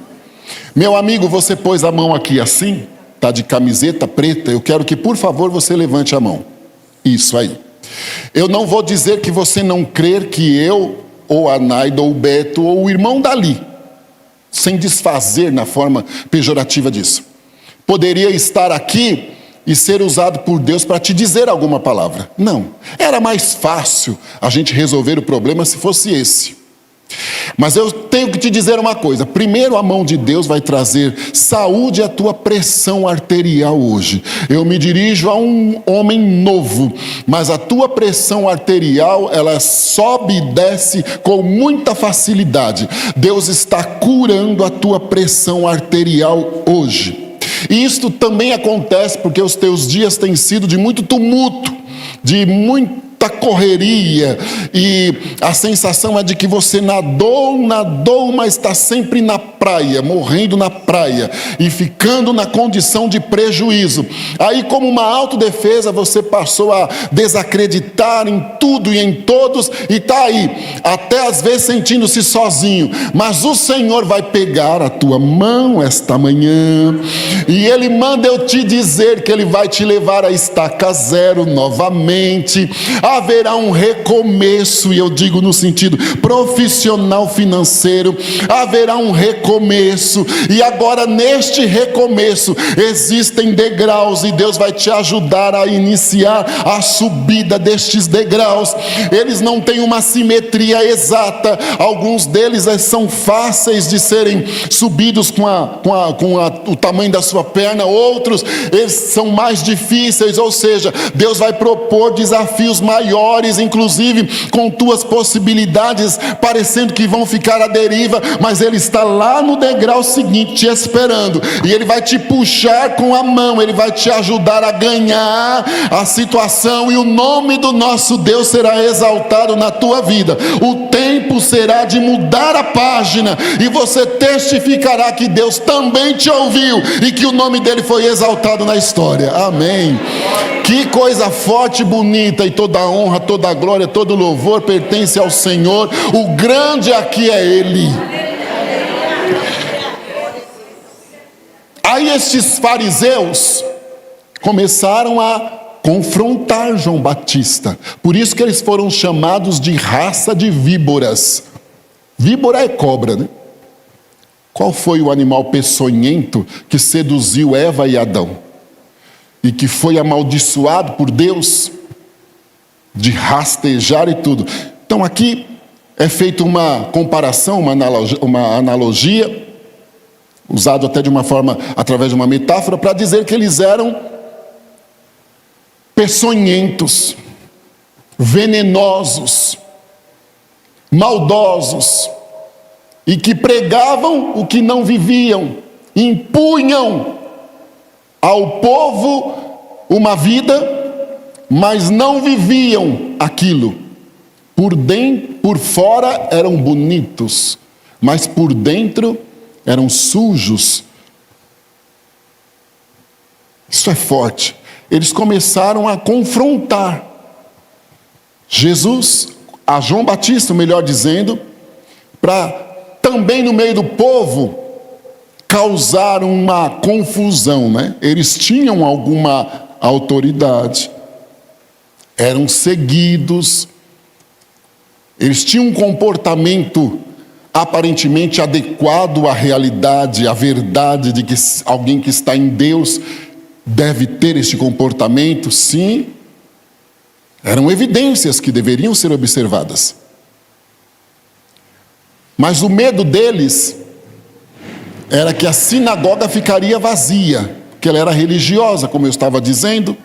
Meu amigo, você pôs a mão aqui assim, tá de camiseta preta, eu quero que por favor você levante a mão. Isso aí. Eu não vou dizer que você não crer que eu, ou a Naida, ou o Beto, ou o irmão Dali, sem desfazer na forma pejorativa disso, poderia estar aqui e ser usado por Deus para te dizer alguma palavra. Não, era mais fácil a gente resolver o problema se fosse esse. Mas eu tenho que te dizer uma coisa, primeiro a mão de Deus vai trazer saúde à tua pressão arterial hoje. Eu me dirijo a um homem novo, mas a tua pressão arterial, ela sobe e desce com muita facilidade. Deus está curando a tua pressão arterial hoje. E isto também acontece porque os teus dias têm sido de muito tumulto, de muita tanta correria, e a sensação é de que você nadou, mas está sempre na praia, morrendo na praia, e ficando na condição de prejuízo. Aí, como uma autodefesa, você passou a desacreditar em tudo e em todos, e está aí, até às vezes sentindo-se sozinho. Mas o Senhor vai pegar a tua mão esta manhã, e Ele manda eu te dizer que Ele vai te levar a estaca zero novamente. Haverá um recomeço, e eu digo no sentido profissional, financeiro, haverá um recomeço, e agora neste recomeço existem degraus, e Deus vai te ajudar a iniciar a subida destes degraus. Eles não têm uma simetria exata, alguns deles são fáceis de serem subidos com o tamanho da sua perna, outros eles são mais difíceis, ou seja, Deus vai propor desafios maiores, inclusive com tuas possibilidades parecendo que vão ficar à deriva, mas Ele está lá no degrau seguinte te esperando, e Ele vai te puxar com a mão, Ele vai te ajudar a ganhar a situação, e o nome do nosso Deus será exaltado na tua vida. O tempo será de mudar a página, e você testificará que Deus também te ouviu, e que o nome dele foi exaltado na história. Amém. Que coisa forte e bonita, e toda a honra, toda a glória, todo o louvor pertence ao Senhor. O grande aqui é Ele. Aí estes fariseus começaram a confrontar João Batista. Por isso que eles foram chamados de raça de víboras. Víbora é cobra, né? Qual foi o animal peçonhento que seduziu Eva e Adão? E que foi amaldiçoado por Deus de rastejar e tudo. Então aqui é feita uma comparação, uma analogia, usado até de uma forma, através de uma metáfora, para dizer que eles eram peçonhentos, venenosos, maldosos, e que pregavam o que não viviam, impunham ao povo uma vida, mas não viviam aquilo. Por dentro, por fora eram bonitos, mas por dentro eram sujos. Isso é forte. Eles começaram a confrontar Jesus, a João Batista, melhor dizendo, para também no meio do povo causar uma confusão, né? Eles tinham alguma autoridade, eram seguidos, eles tinham um comportamento aparentemente adequado à realidade, à verdade de que alguém que está em Deus deve ter este comportamento. Sim, eram evidências que deveriam ser observadas. Mas o medo deles era que a sinagoga ficaria vazia, porque ela era religiosa, como eu estava dizendo.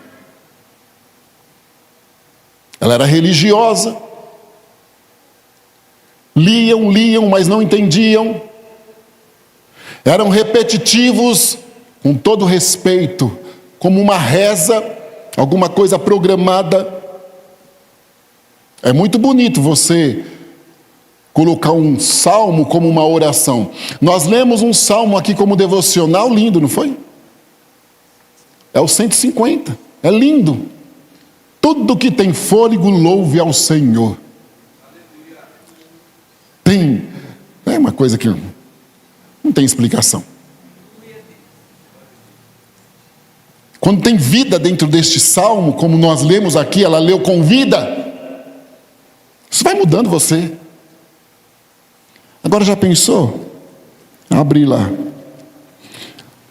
Ela era religiosa. Liam, mas não entendiam. Eram repetitivos, com todo respeito, como uma reza, alguma coisa programada. É muito bonito você colocar um salmo como uma oração. Nós lemos um salmo aqui como devocional, lindo, não foi? É o 150, é lindo. Tudo que tem fôlego, louve ao Senhor. É uma coisa que não tem explicação. Quando tem vida dentro deste salmo, como nós lemos aqui, ela leu com vida, isso vai mudando você. Agora já pensou? Abre lá.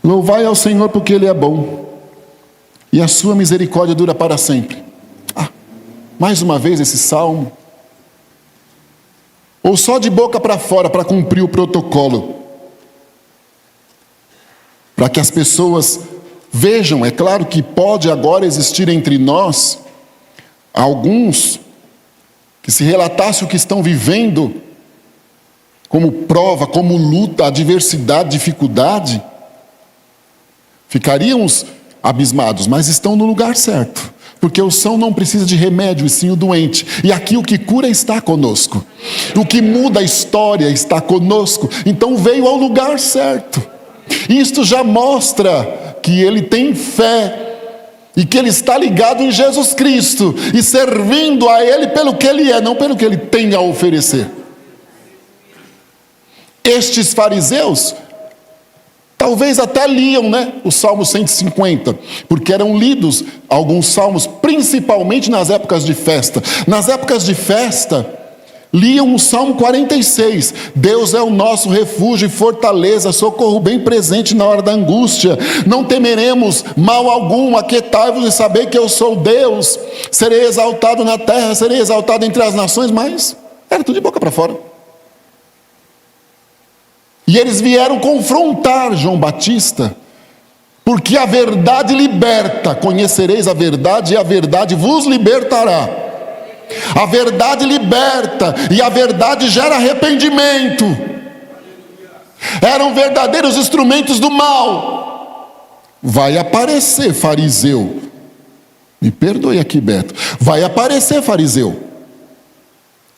Louvai ao Senhor porque Ele é bom, e a sua misericórdia dura para sempre. Mais uma vez esse salmo. Ou só de boca para fora, para cumprir o protocolo, para que as pessoas vejam. É claro que pode agora existir entre nós alguns que, se relatasse o que estão vivendo como prova, como luta, adversidade, dificuldade, ficaríamos abismados, mas estão no lugar certo, Porque o são não precisa de remédio, e sim o doente. E aqui o que cura está conosco. O que muda a história está conosco. Então veio ao lugar certo. Isto já mostra que ele tem fé. E que ele está ligado em Jesus Cristo. E servindo a ele pelo que ele é, não pelo que ele tem a oferecer. Estes fariseus talvez até liam, o Salmo 150, porque eram lidos alguns salmos, principalmente nas épocas de festa. Nas épocas de festa, liam o Salmo 46. Deus é o nosso refúgio e fortaleza, socorro bem presente na hora da angústia. Não temeremos mal algum, aquietai-vos e saber que eu sou Deus. Serei exaltado na terra, serei exaltado entre as nações, mas era tudo de boca para fora. E eles vieram confrontar João Batista, porque a verdade liberta. Conhecereis a verdade e a verdade vos libertará. A verdade liberta e a verdade gera arrependimento. Eram verdadeiros instrumentos do mal. Vai aparecer fariseu. Me perdoe aqui, Beto. Vai aparecer fariseu.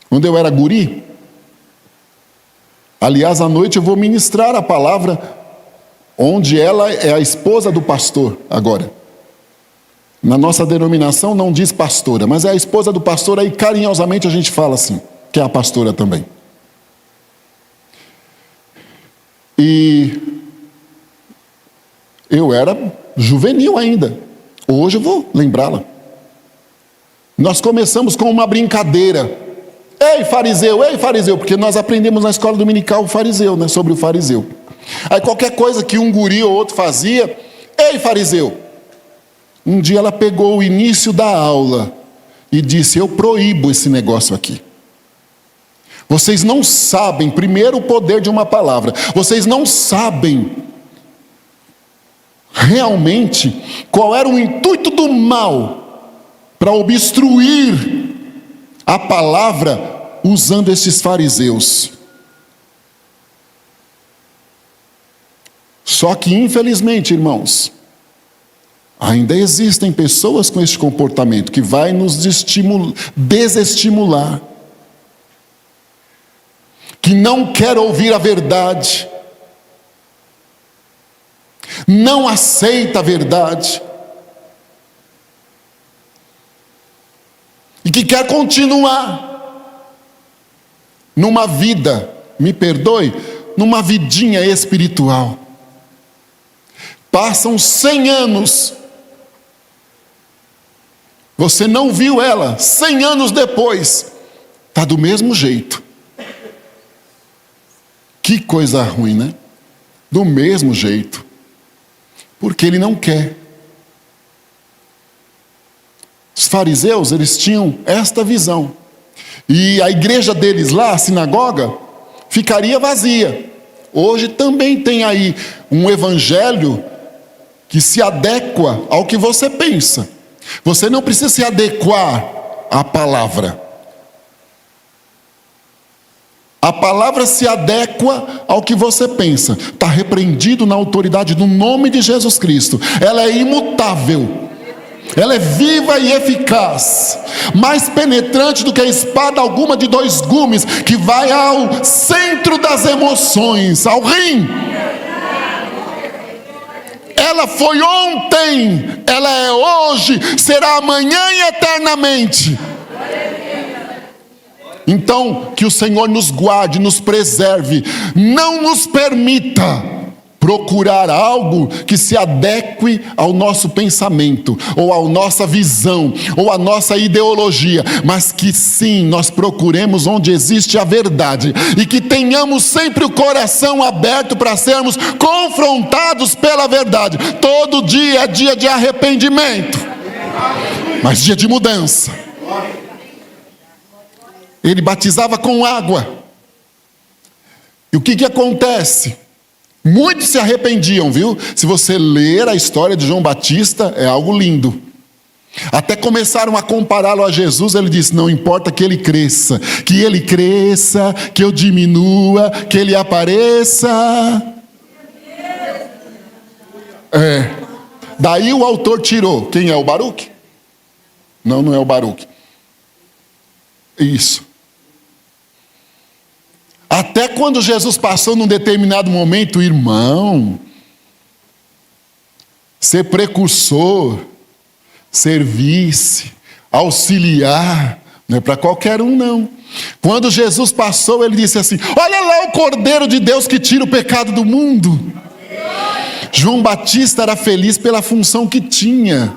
Quando eu era guri, aliás, à noite eu vou ministrar a palavra, onde ela é a esposa do pastor agora. Na nossa denominação não diz pastora, mas é a esposa do pastor, aí carinhosamente a gente fala assim, que é a pastora também. E eu era juvenil ainda, hoje eu vou lembrá-la. Nós começamos com uma brincadeira. Ei fariseu, porque nós aprendemos na escola dominical o fariseu, sobre o fariseu. Aí qualquer coisa que um guri ou outro fazia, ei fariseu. Um dia ela pegou o início da aula e disse, eu proíbo esse negócio aqui. Vocês não sabem, primeiro, o poder de uma palavra. Vocês não sabem realmente qual era o intuito do mal para obstruir a palavra usando esses fariseus. Só que infelizmente, irmãos, ainda existem pessoas com este comportamento que vai nos desestimular, que não quer ouvir a verdade, não aceita a verdade, e que quer continuar numa vida, me perdoe, numa vidinha espiritual. Passam 100 anos, você não viu ela, 100 anos depois, está do mesmo jeito. Que coisa ruim, né? Do mesmo jeito, porque ele não quer. Os fariseus, eles tinham esta visão. E a igreja deles lá, a sinagoga, ficaria vazia. Hoje também tem aí um evangelho que se adequa ao que você pensa. Você não precisa se adequar à palavra. A palavra se adequa ao que você pensa. Está repreendido na autoridade do nome de Jesus Cristo. Ela é imutável. Ela é viva e eficaz, mais penetrante do que a espada alguma de 2 gumes, que vai ao centro das emoções, ao rim. Ela foi ontem, ela é hoje, será amanhã e eternamente. Então, que o Senhor nos guarde, nos preserve, não nos permita procurar algo que se adeque ao nosso pensamento, ou à nossa visão, ou à nossa ideologia, mas que sim, nós procuremos onde existe a verdade, e que tenhamos sempre o coração aberto para sermos confrontados pela verdade. Todo dia é dia de arrependimento, mas dia de mudança. Ele batizava com água, e o que acontece? Muitos se arrependiam, viu? Se você ler a história de João Batista, é algo lindo. Até começaram a compará-lo a Jesus. Ele disse, não importa que ele cresça, que eu diminua, que ele apareça. Daí o autor tirou, quem é o Baruque? Não, não é o Baruque. Isso. Até quando Jesus passou num determinado momento, irmão, ser precursor, ser vice, auxiliar, não é para qualquer um, não. Quando Jesus passou, ele disse assim: olha lá o Cordeiro de Deus que tira o pecado do mundo. João Batista era feliz pela função que tinha.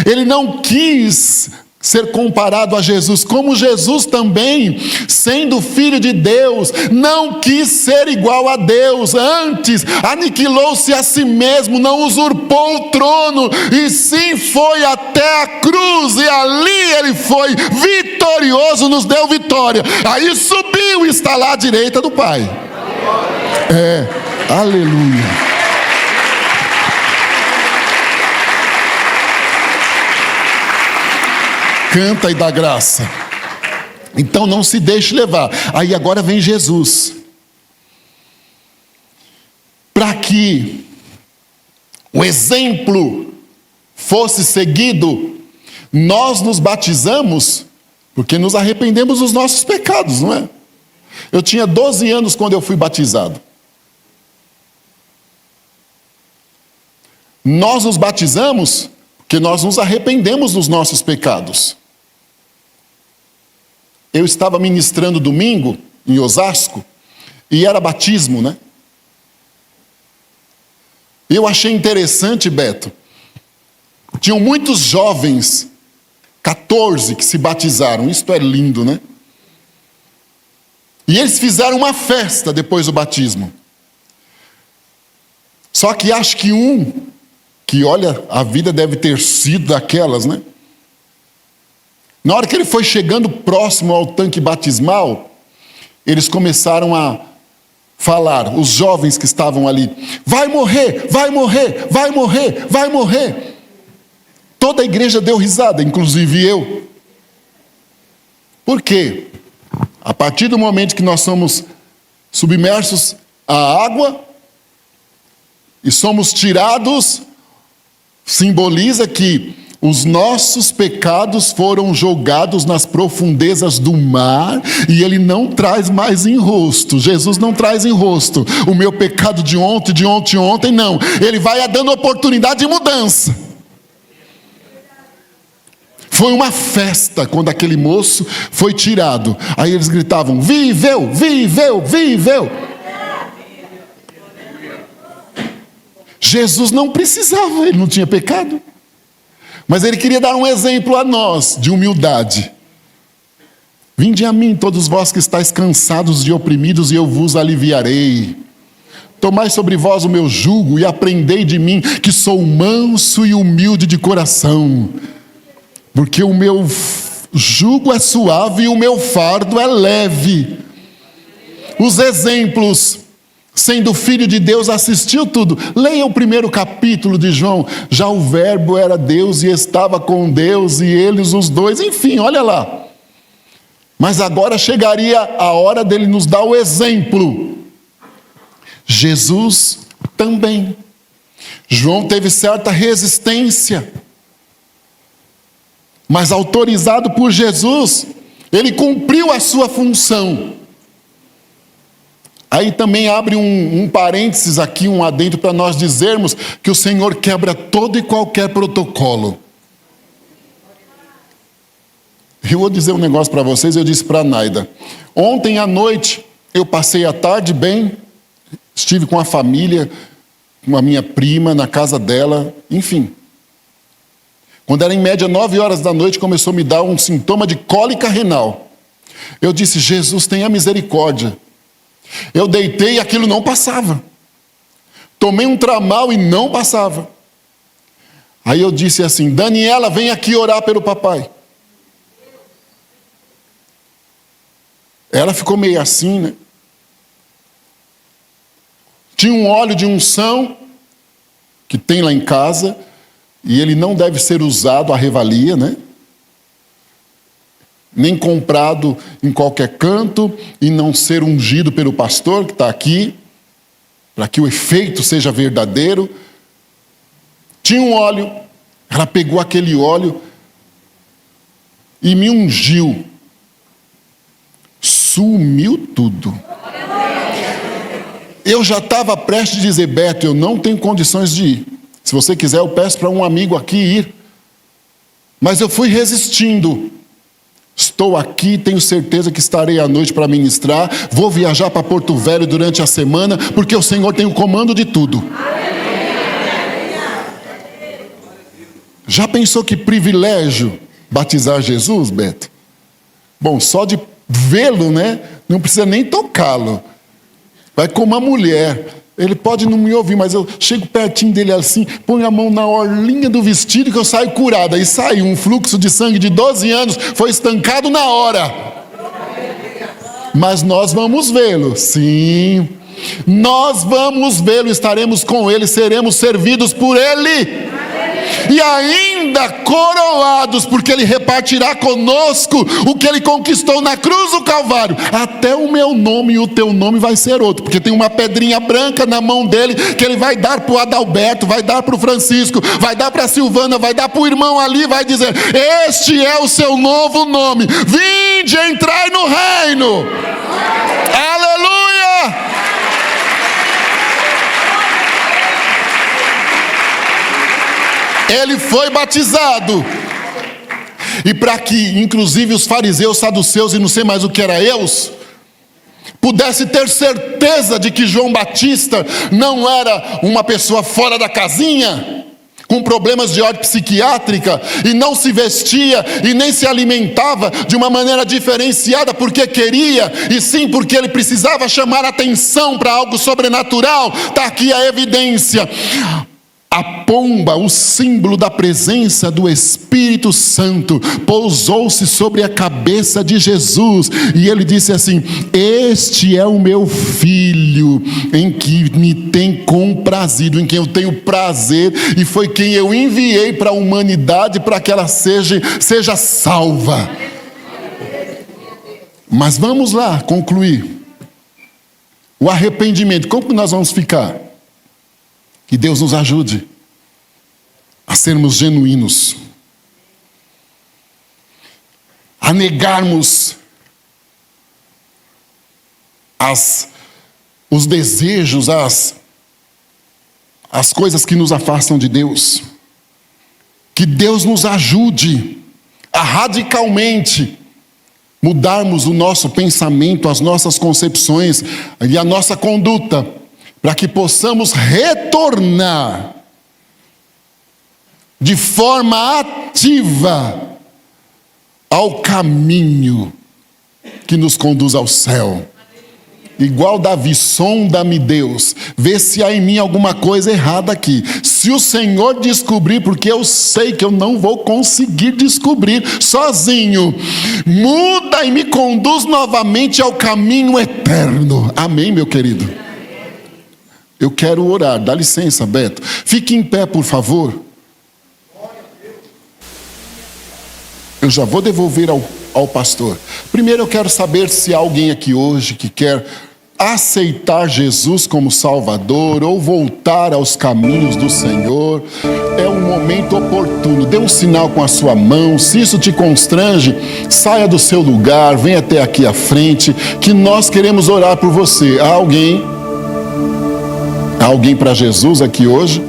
Ele não quis ser comparado a Jesus, como Jesus também, sendo filho de Deus, não quis ser igual a Deus. Antes, aniquilou-se a si mesmo, não usurpou o trono, e sim foi até a cruz, e ali ele foi vitorioso, nos deu vitória. Aí subiu e está lá à direita do Pai. Aleluia. Canta e dá graça. Então não se deixe levar. Aí agora vem Jesus. Para que o exemplo fosse seguido, nós nos batizamos porque nos arrependemos dos nossos pecados, não é? Eu tinha 12 anos quando eu fui batizado. Nós nos batizamos porque nós nos arrependemos dos nossos pecados. Eu estava ministrando domingo em Osasco e era batismo, né? Eu achei interessante, Beto. Tinham muitos jovens, 14 que se batizaram. Isto é lindo, né? E eles fizeram uma festa depois do batismo. Só que acho que que olha, a vida deve ter sido daquelas, né? Na hora que ele foi chegando próximo ao tanque batismal, eles começaram a falar, os jovens que estavam ali: vai morrer, vai morrer, vai morrer, vai morrer. Toda a igreja deu risada, inclusive eu. Por quê? A partir do momento que nós somos submersos à água e somos tirados, simboliza que os nossos pecados foram jogados nas profundezas do mar e ele não traz mais em rosto. Jesus não traz em rosto o meu pecado de ontem, não. Ele vai dando oportunidade de mudança. Foi uma festa quando aquele moço foi tirado. Aí eles gritavam: viveu, viveu, viveu. Jesus não precisava, ele não tinha pecado. Mas ele queria dar um exemplo a nós de humildade. Vinde a mim, todos vós que estáis cansados e oprimidos, e eu vos aliviarei. Tomai sobre vós o meu jugo e aprendei de mim, que sou manso e humilde de coração. Porque o meu jugo é suave e o meu fardo é leve. Os exemplos, sendo filho de Deus, assistiu tudo. Leia o primeiro capítulo de João. Já o verbo era Deus e estava com Deus, e eles os dois, enfim, olha lá. Mas agora chegaria a hora dele nos dar o exemplo. Jesus também. João teve certa resistência, mas autorizado por Jesus, ele cumpriu a sua função. Aí também abre um parênteses aqui, um adendo, para nós dizermos que o Senhor quebra todo e qualquer protocolo. Eu vou dizer um negócio para vocês, eu disse para a Naida. Ontem à noite, eu passei a tarde bem, estive com a família, com a minha prima, na casa dela, enfim. Quando era em média 9 horas da noite, começou a me dar um sintoma de cólica renal. Eu disse: Jesus, tenha misericórdia. Eu deitei e aquilo não passava. Tomei um tramal e não passava. Aí eu disse assim: Daniela, vem aqui orar pelo papai. Ela ficou meio assim, né? Tinha um óleo de unção que tem lá em casa, e ele não deve ser usado à revalia, né? Nem comprado em qualquer canto, e não ser ungido pelo pastor que está aqui, para que o efeito seja verdadeiro. Tinha um óleo, Ela pegou aquele óleo e me ungiu. Sumiu tudo. Eu já estava prestes a dizer: Beto, eu não tenho condições de ir. Se você quiser, eu peço para um amigo aqui ir. Mas eu fui resistindo. Estou aqui, tenho certeza que estarei à noite para ministrar. Vou viajar para Porto Velho durante a semana, porque o Senhor tem o comando de tudo. Já pensou que privilégio batizar Jesus, Beto? Bom, só de vê-lo, né? Não precisa nem tocá-lo. Vai como uma mulher. Ele pode não me ouvir, mas eu chego pertinho dele assim, ponho a mão na orlinha do vestido que eu saio curado. Aí saiu um fluxo de sangue de 12 anos, foi estancado na hora. Mas nós vamos vê-lo, sim. Nós vamos vê-lo, estaremos com ele, seremos servidos por ele. E ainda coroados, porque ele repartirá conosco o que ele conquistou na cruz do Calvário. Até o meu nome e o teu nome vai ser outro, porque tem uma pedrinha branca na mão dele, que ele vai dar para o Adalberto, vai dar para o Francisco, vai dar para a Silvana, vai dar para o irmão ali, vai dizer: este é o seu novo nome, vinde, entrai no reino. Aleluia! Ele foi batizado. E para que, inclusive, os fariseus, saduceus e não sei mais o que era eus, pudesse ter certeza de que João Batista não era uma pessoa fora da casinha, com problemas de ordem psiquiátrica, e não se vestia e nem se alimentava de uma maneira diferenciada porque queria, e sim porque ele precisava chamar atenção para algo sobrenatural. Está aqui a evidência. A pomba, o símbolo da presença do Espírito Santo, pousou-se sobre a cabeça de Jesus, e ele disse assim: este é o meu filho, em que me tem comprazido, em quem eu tenho prazer, e foi quem eu enviei para a humanidade para que ela seja salva. Mas vamos lá concluir. O arrependimento, como que nós vamos ficar? Que Deus nos ajude a sermos genuínos, a negarmos os desejos, as coisas que nos afastam de Deus. Que Deus nos ajude a radicalmente mudarmos o nosso pensamento, as nossas concepções e a nossa conduta, para que possamos retornar de forma ativa ao caminho que nos conduz ao céu. Igual Davi: sonda-me, Deus, vê se há em mim alguma coisa errada aqui. Se o Senhor descobrir, porque eu sei que eu não vou conseguir descobrir sozinho, muda e me conduz novamente ao caminho eterno. Amém, meu querido? Eu quero orar. Dá licença, Beto. Fique em pé, por favor. Eu já vou devolver ao pastor. Primeiro eu quero saber se há alguém aqui hoje que quer aceitar Jesus como Salvador ou voltar aos caminhos do Senhor. É um momento oportuno. Dê um sinal com a sua mão. Se isso te constrange, saia do seu lugar, venha até aqui à frente, que nós queremos orar por você. Há alguém para Jesus aqui hoje?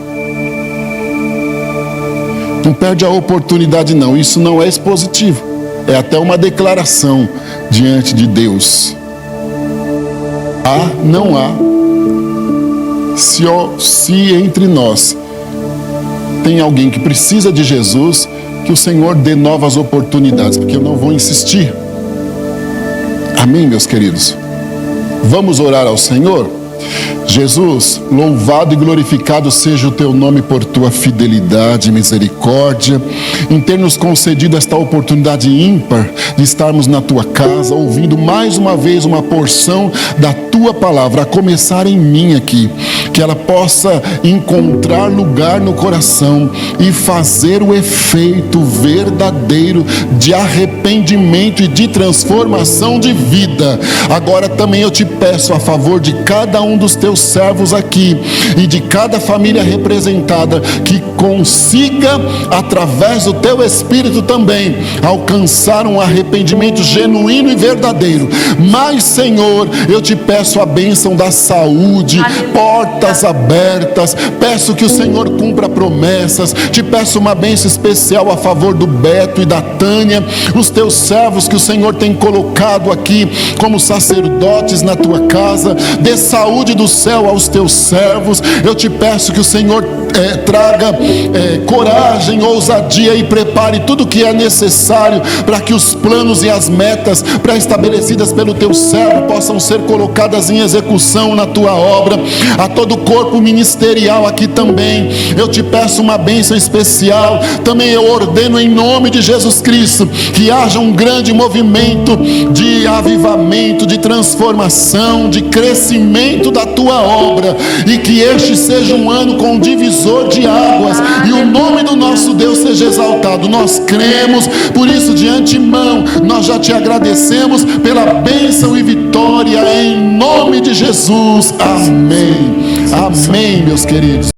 Não perde a oportunidade não. Isso não é expositivo, é até uma declaração diante de Deus. Não há. Se entre nós tem alguém que precisa de Jesus, que o Senhor dê novas oportunidades, porque eu não vou insistir. Amém, meus queridos? Vamos orar ao Senhor? Jesus, louvado e glorificado seja o teu nome por tua fidelidade e misericórdia, em ter nos concedido esta oportunidade ímpar de estarmos na tua casa, ouvindo mais uma vez uma porção da tua palavra, a começar em mim aqui, que ela possa encontrar lugar no coração e fazer o efeito verdadeiro de arrependimento e de transformação de vida. Agora também eu te peço a favor de cada um um dos teus servos aqui e de cada família representada, que consiga, através do teu Espírito também, alcançar um arrependimento genuíno e verdadeiro. Mas, Senhor, eu te peço a bênção da saúde, portas abertas, peço que o Senhor cumpra promessas, te peço uma bênção especial a favor do Beto e da Tânia, os teus servos que o Senhor tem colocado aqui como sacerdotes na tua casa. Dê saúde do céu aos teus servos. Eu te peço que o Senhor traga coragem, ousadia e prepare tudo o que é necessário para que os planos e as metas pré-estabelecidas pelo teu servo possam ser colocadas em execução na tua obra. A todo o corpo ministerial aqui também, eu te peço uma bênção especial. Também eu ordeno em nome de Jesus Cristo que haja um grande movimento de avivamento, de transformação, de crescimento da tua obra, e que este seja um ano com divisor de águas, e o nome do nosso Deus seja exaltado. Nós cremos, por isso de antemão nós já te agradecemos pela bênção e vitória em nome de Jesus. Amém. Amém, meus queridos.